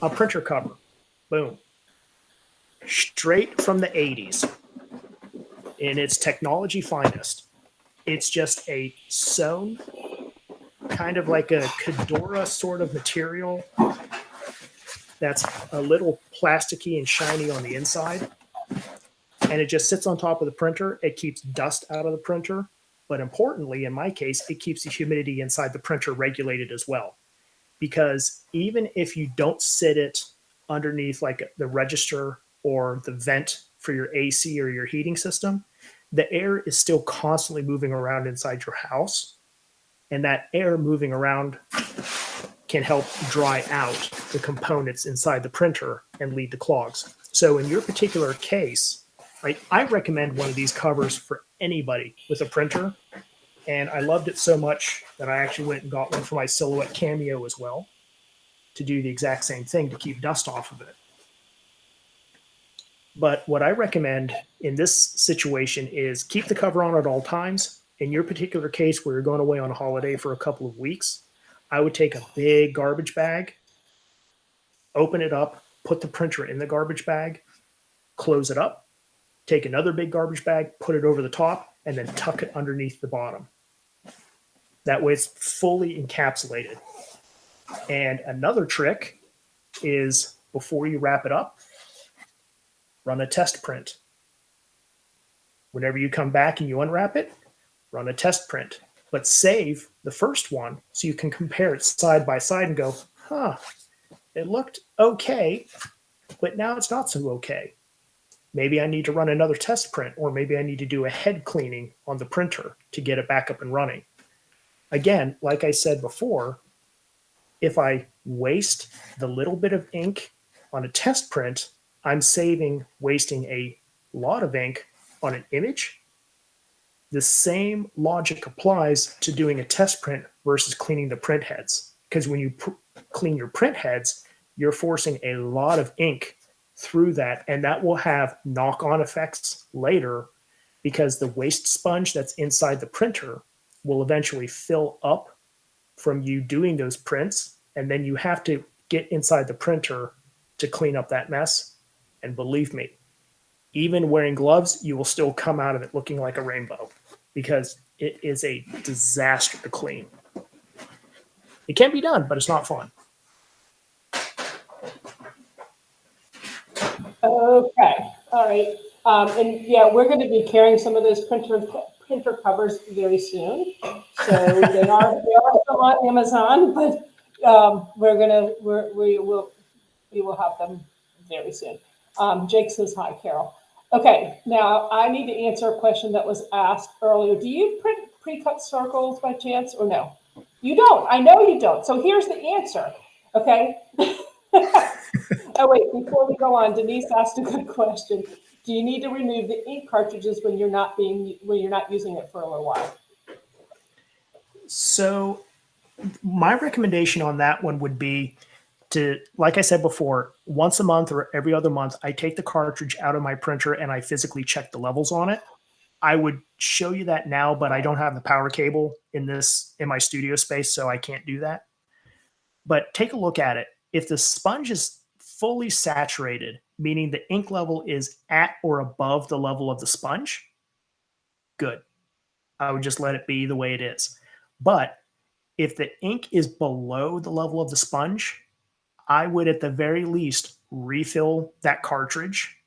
a printer cover. Boom. Straight from the 80s in its technology finest. It's just a sewn, kind of like a Cadora sort of material that's a little plasticky and shiny on the inside. And it just sits on top of the printer. It keeps dust out of the printer. But importantly, in my case, it keeps the humidity inside the printer regulated as well. Because even if you don't sit it underneath like the register or the vent for your AC or your heating system, the air is still constantly moving around inside your house, and that air moving around can help dry out the components inside the printer and lead to clogs. So in your particular case, right, I recommend one of these covers for anybody with a printer. And I loved it so much that I actually went and got one for my Silhouette Cameo as well to do the exact same thing to keep dust off of it. But what I recommend in this situation is keep the cover on at all times. In your particular case, where you're going away on a holiday for a couple of weeks, I would take a big garbage bag, open it up, put the printer in the garbage bag, close it up, take another big garbage bag, put it over the top, and then tuck it underneath the bottom. That way it's fully encapsulated. And another trick is before you wrap it up, run a test print. Whenever you come back and you unwrap it, run a test print. But save the first one so you can compare it side by side and go, it looked okay, but now it's not so okay. Maybe I need to run another test print, or maybe I need to do a head cleaning on the printer to get it back up and running. Again, like I said before, if I waste the little bit of ink on a test print, I'm wasting a lot of ink on an image. The same logic applies to doing a test print versus cleaning the print heads. Because when you clean your print heads, you're forcing a lot of ink through that, and that will have knock-on effects later because the waste sponge that's inside the printer will eventually fill up from you doing those prints, and then you have to get inside the printer to clean up that mess. And believe me, even wearing gloves, you will still come out of it looking like a rainbow because it is a disaster to clean. It can be done, but it's not fun. Okay, all right. And yeah, we're going to be carrying some of those printer covers very soon. So they are still on Amazon, but we will have them very soon. Jake says hi, Carol. Okay, now I need to answer a question that was asked earlier. Do you print pre-cut circles by chance or no? You don't. I know you don't. So here's the answer. Okay. Oh wait, before we go on, Denise asked a good question. Do you need to remove the ink cartridges when you're not using it for a little while? So my recommendation on that one would be to, like I said before, once a month or every other month, I take the cartridge out of my printer and I physically check the levels on it. I would show you that now, but I don't have the power cable in my studio space, so I can't do that. But take a look at it. If the sponge is fully saturated, meaning the ink level is at or above the level of the sponge, good. I would just let it be the way it is. But if the ink is below the level of the sponge, I would at the very least refill that cartridge.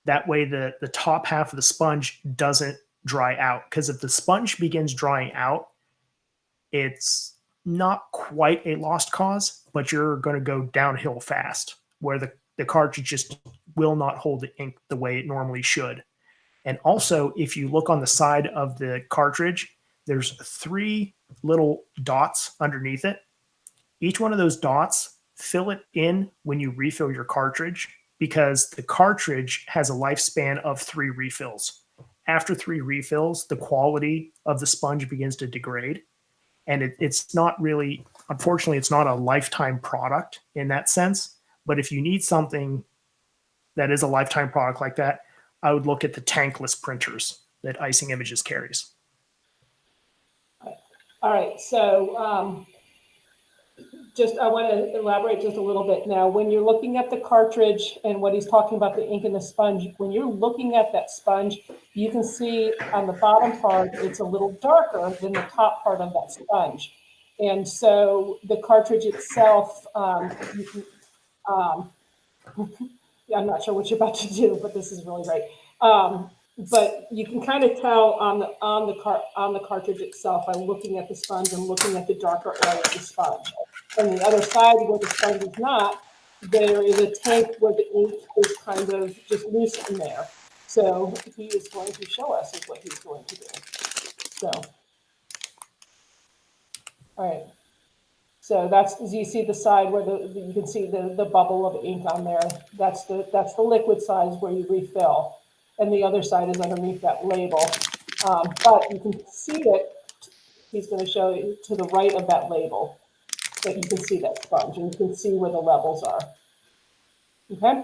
That way the top half of the sponge doesn't dry out. Because if the sponge begins drying out, it's not quite a lost cause, but you're going to go downhill fast, where the cartridge just will not hold the ink the way it normally should. And also, if you look on the side of the cartridge, there's 3 little dots underneath it. Each one of those dots, fill it in when you refill your cartridge, because the cartridge has a lifespan of 3 refills. After 3 refills, the quality of the sponge begins to degrade. And it's not really, unfortunately, it's not a lifetime product in that sense. But if you need something that is a lifetime product like that, I would look at the tankless printers that Icing Images carries. All right, so I want to elaborate just a little bit now. When you're looking at the cartridge and what he's talking about, the ink and the sponge, when you're looking at that sponge, you can see on the bottom part, it's a little darker than the top part of that sponge. And so the cartridge itself, you can, yeah, I'm not sure what you're about to do, but this is really great. But you can kind of tell on the cartridge itself by looking at the sponge and looking at the darker area of the sponge. On the other side, where the sponge is not, there is a tank where the ink is kind of just loose in there. So he is going to show us is what he's going to do. So, all right. So that's, you see the side where you can see the bubble of ink on there. That's the liquid size where you refill. And the other side is underneath that label. But you can see it, he's going to show you to the right of that label, that you can see that sponge and you can see where the levels are. Okay?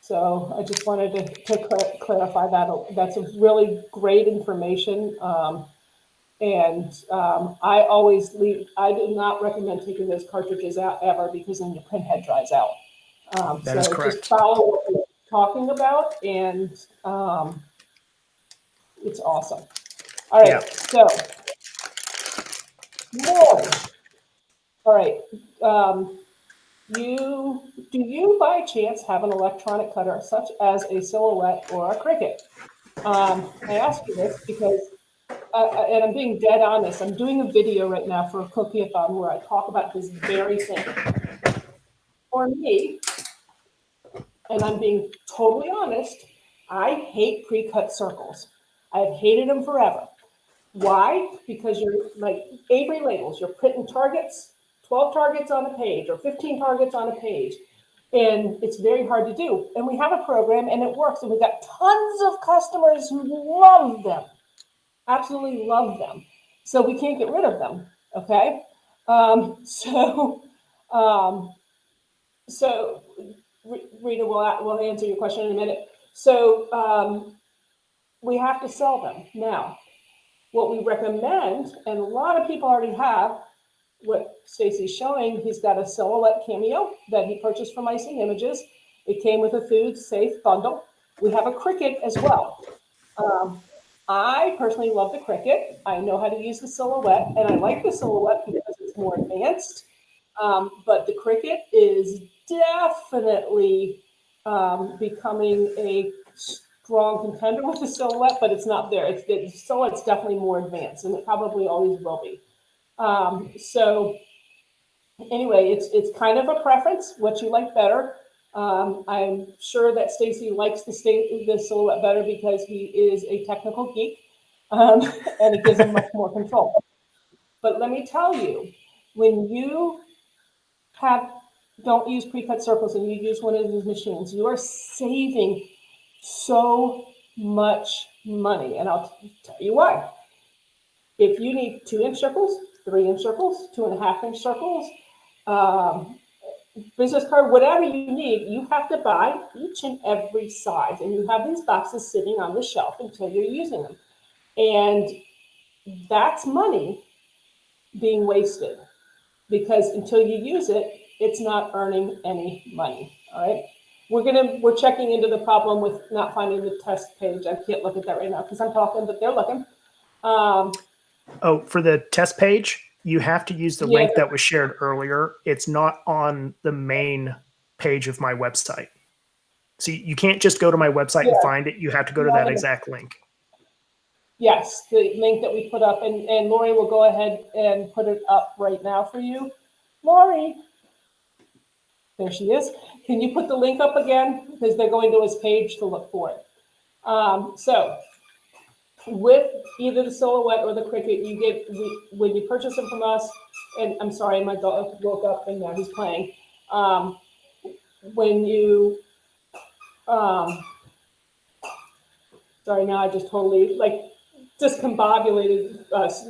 So I just wanted to clarify that. That's a really great information. I always leave, I do not recommend taking those cartridges out ever because then your print head dries out. That is correct. Just follow what we're talking about, and it's awesome. All right, Yeah. so, Lord. All right, do you by chance have an electronic cutter such as a Silhouette or a Cricut? I ask you this because, and I'm being dead honest, I'm doing a video right now for a cookie-a-thon where I talk about this very thing. For me, and I'm being totally honest, I hate pre-cut circles. I've hated them forever. Why? Because you're like Avery labels, you're printing targets, 12 targets on a page or 15 targets on a page. And it's very hard to do. And we have a program and it works. And we've got tons of customers who love them, absolutely love them. So we can't get rid of them, okay? Rita will answer your question in a minute. So we have to sell them. Now, what we recommend, and a lot of people already have, what Stacey's showing, he's got a Silhouette Cameo that he purchased from Icing Images. It came with a food safe bundle. We have a Cricut as well. I personally love the Cricut. I know how to use the Silhouette, and I like the Silhouette because it's more advanced. But the Cricut is definitely becoming a strong contender with the Silhouette, but it's not there. The Silhouette's definitely more advanced, and it probably always will be. So anyway, it's kind of a preference, what you like better. I'm sure that Stacey likes the Silhouette better because he is a technical geek, and it gives him much more control. But let me tell you, when you don't use pre-cut circles and you use one of these machines, you are saving so much money. And I'll tell you why. If you need 2-inch circles, 3-inch circles, 2.5-inch circles, business card, whatever you need, you have to buy each and every size. And you have these boxes sitting on the shelf until you're using them. And that's money being wasted because until you use it, it's not earning any money. All right. We're checking into the problem with not finding the test page. I can't look at that right now because I'm talking, but they're looking. For the test page, you have to use the link that was shared earlier. It's not on the main page of my website. So you can't just go to my website and find it. You have to go to that exact link. Yes, the link that we put up, and Lori will go ahead and put it up right now for you. Lori, there she is. Can you put the link up again? Because they're going to his page to look for it. So with either the Silhouette or the Cricut, you get, when you purchase them from us, and I'm sorry, my dog woke up and now he's playing. When you, sorry, now I just totally discombobulated us.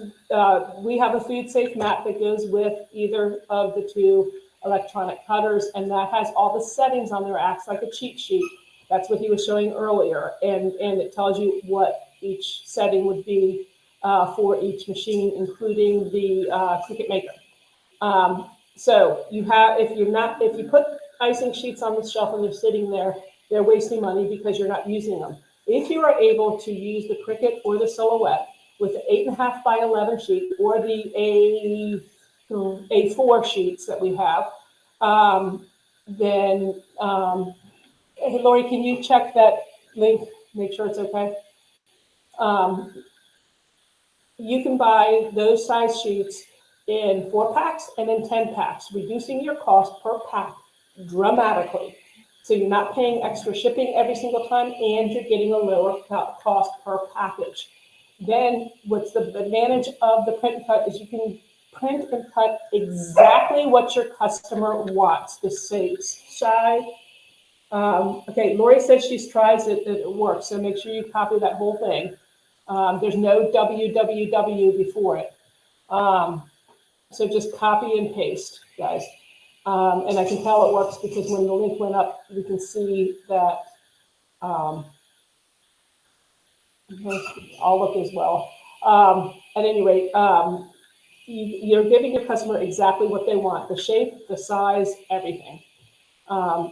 We have a food safe mat that goes with either of the two electronic cutters, and that has all the settings on there, acts like a cheat sheet. That's what he was showing earlier, and it tells you what each setting would be for each machine, including the Cricut Maker. So you have, if you put icing sheets on the shelf and they're sitting there, they're wasting money because you're not using them. If you are able to use the Cricut or the Silhouette with the 8.5 by 11 sheet or the A4 sheets that we have, then hey, Lori, can you check that link, make sure it's okay? You can buy those size sheets in 4 packs and in 10 packs, reducing your cost per pack dramatically. So you're not paying extra shipping every single time, and you're getting a lower cost per package. Then what's the advantage of the print and cut is you can print and cut exactly what your customer wants. This saves shy. Okay, Lori says she's tries it, it works, so make sure you copy that whole thing. There's no www before it. So just copy and paste, guys. And I can tell it works because when the link went up, we can see that I'll look as well. At any rate, you're giving your customer exactly what they want, the shape, the size, everything.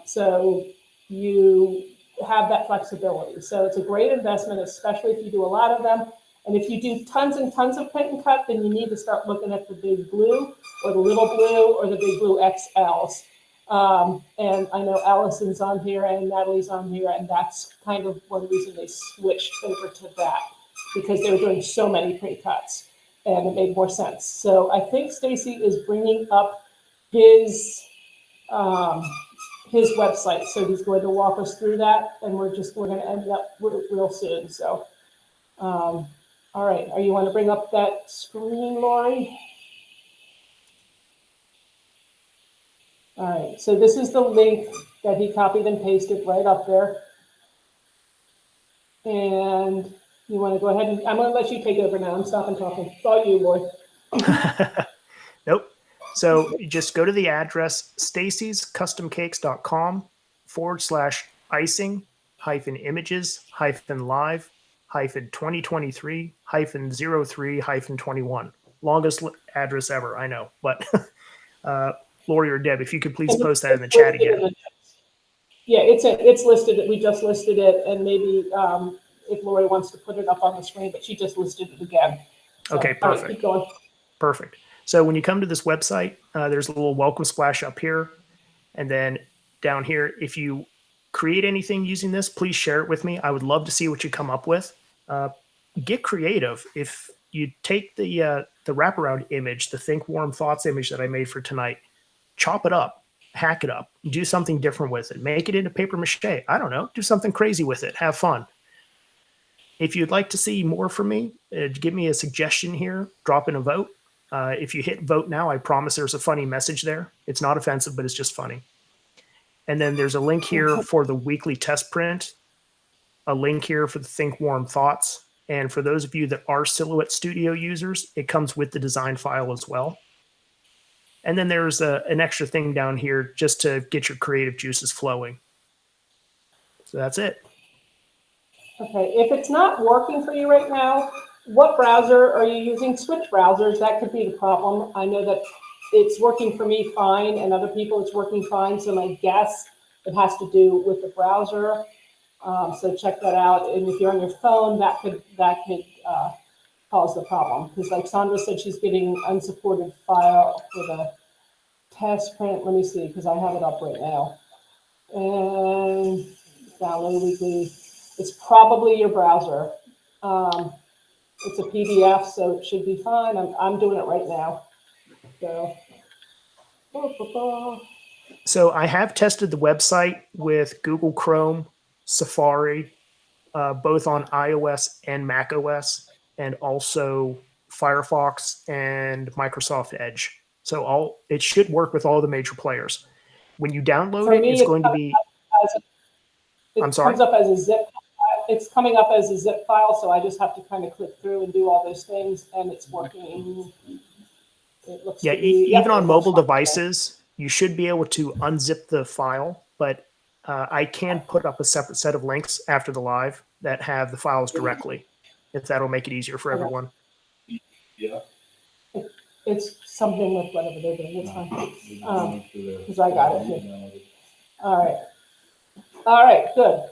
So you have that flexibility. So it's a great investment, especially if you do a lot of them. And if you do tons and tons of print and cut, then you need to start looking at the big blue or the little blue or the big blue XLs. And I know Allison's on here and Natalie's on here, and that's kind of one reason they switched over to that, because they were doing so many print cuts and it made more sense. So I think Stacey is bringing up his website. So he's going to walk us through that, and we're going to end up real soon. So, all right. Are you want to bring up that screen, Lori? All right. So this is the link that he copied and pasted right up there. And you want to go ahead and I'm going to let you take over now. I'm stopping talking. It's all you, Lori. Nope. So you just go to the address stacey's-icing-live-2023-03-21. Longest address ever, I know. But Lori or Deb, if you could please post that in the chat again. Yeah, it's listed. We just listed it, and maybe if Lori wants to put it up on the screen, but she just listed it again. So, okay, perfect. Right, keep going. Perfect. So when you come to this website, there's a little welcome splash up here. And then down here, if you create anything using this, please share it with me. I would love to see what you come up with. Get creative. If you take the wraparound image, the Think Warm Thoughts image that I made for tonight, chop it up, hack it up, do something different with it, make it into paper mache. I don't know, do something crazy with it, have fun. If you'd like to see more from me, give me a suggestion here, drop in a vote. If you hit vote now, I promise there's a funny message there. It's not offensive, but it's just funny. And then there's a link here for the weekly test print, a link here for the Think Warm Thoughts. And for those of you that are Silhouette Studio users, it comes with the design file as well. And then there's an extra thing down here just to get your creative juices flowing. So that's it. Okay, if it's not working for you right now, what browser are you using? Switch browsers, that could be the problem. I know that it's working for me fine, and other people it's working fine, so my guess it has to do with the browser. So check that out, and if you're on your phone, that could cause the problem, because like Sandra said, she's getting unsupported file for the test print. Let me see, because I have it up right now. And download weekly. It's probably your browser. It's a PDF, so it should be fine. I'm doing it right now. So I have tested the website with Google Chrome, Safari, both on iOS and Mac OS, and also Firefox and Microsoft Edge. So it should work with all the major players. When you download it, it's going to be. I'm sorry. Comes up as a zip. It's coming up as a zip file, so I just have to kind of click through and do all those things, and it's working. It looks even on mobile devices, you should be able to unzip the file, but I can put up a separate set of links after the live that have the files directly, if that'll make it easier for everyone. Yeah. It's something with whatever they're doing. It's fine. Because I got it here. All right, good.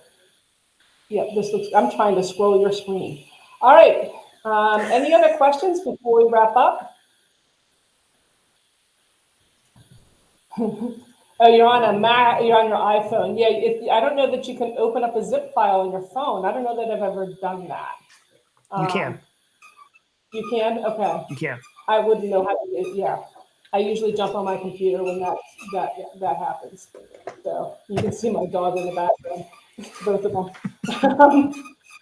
Yeah, this looks, I'm trying to scroll your screen. All right. Any other questions before we wrap up? Oh, you're on a Mac, you're on your iPhone. Yeah, I don't know that you can open up a zip file on your phone. I don't know that I've ever done that. You can. You can? Okay. You can. I wouldn't know how to do it. Yeah. I usually jump on my computer when that happens. So you can see my dog in the background, both of them.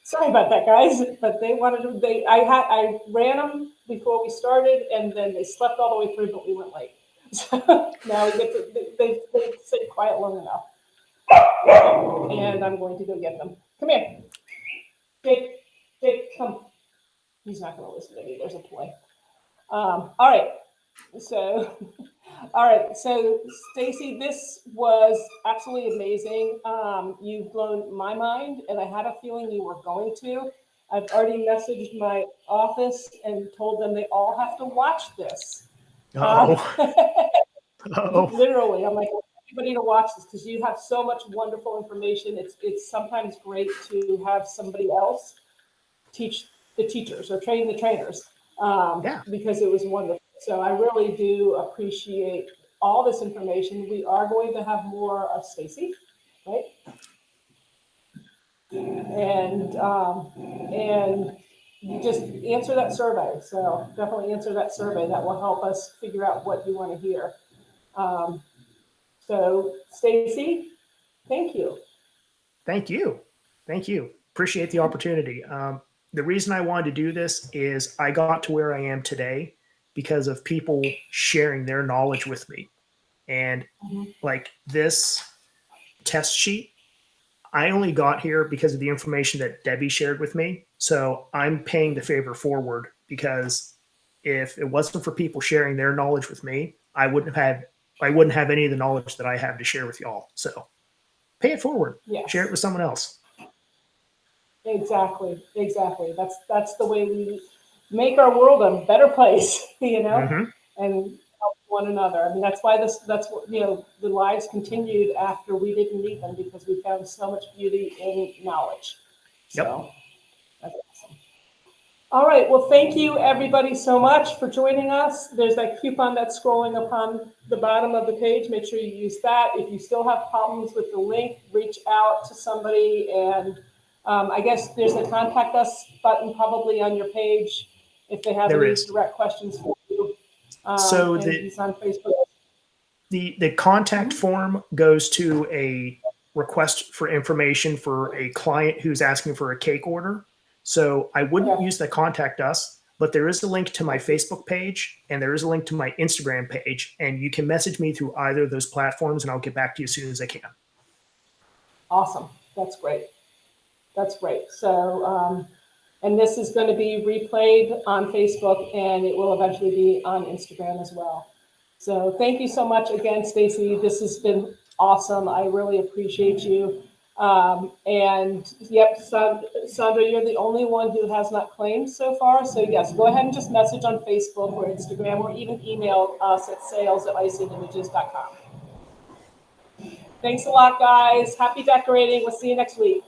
Sorry about that, guys, but they wanted to. I ran them before we started, and then they slept all the way through, but we went late. So now we get to. They sit quiet long enough, and I'm going to go get them. Come here, Jake, come. He's not going to listen to me. There's a toy. All right. So, all right. So, Stacey, this was absolutely amazing. You've blown my mind, and I had a feeling you were going to. I've already messaged my office and told them they all have to watch this. Literally, I'm like, everybody to watch this because you have so much wonderful information. It's sometimes great to have somebody else teach the teachers or train the trainers because it was wonderful. So I really do appreciate all this information. We are going to have more of Stacey, right? And you just answer that survey. So definitely answer that survey. That will help us figure out what you want to hear. So Stacey, thank you. Thank you. Thank you. Appreciate the opportunity. The reason I wanted to do this is I got to where I am today because of people sharing their knowledge with me. And like this test sheet, I only got here because of the information that Debbie shared with me. So I'm paying the favor forward because if it wasn't for people sharing their knowledge with me, I wouldn't have any of the knowledge that I have to share with y'all. So pay it forward. Yes. Share it with someone else. Exactly. That's the way we make our world a better place, and help one another. I mean, that's why that's what, the lives continued after we didn't need them because we found so much beauty in knowledge. So that's awesome. All right. Well, thank you everybody so much for joining us. There's that coupon that's scrolling upon the bottom of the page. Make sure you use that. If you still have problems with the link, reach out to somebody, and I guess there's a contact us button probably on your page if they have any direct questions for you. So he's on Facebook. The contact form goes to a request for information for a client who's asking for a cake order. So I wouldn't use the contact us, but there is a link to my Facebook page and there is a link to my Instagram page, and you can message me through either of those platforms and I'll get back to you as soon as I can. Awesome. That's great. So, and this is going to be replayed on Facebook and it will eventually be on Instagram as well. So thank you so much again, Stacey. This has been awesome. I really appreciate you. And yep, Sandra, you're the only one who has not claimed so far. So yes, go ahead and just message on Facebook or Instagram or even email us at sales@icingimages.com. Thanks a lot, guys. Happy decorating. We'll see you next week.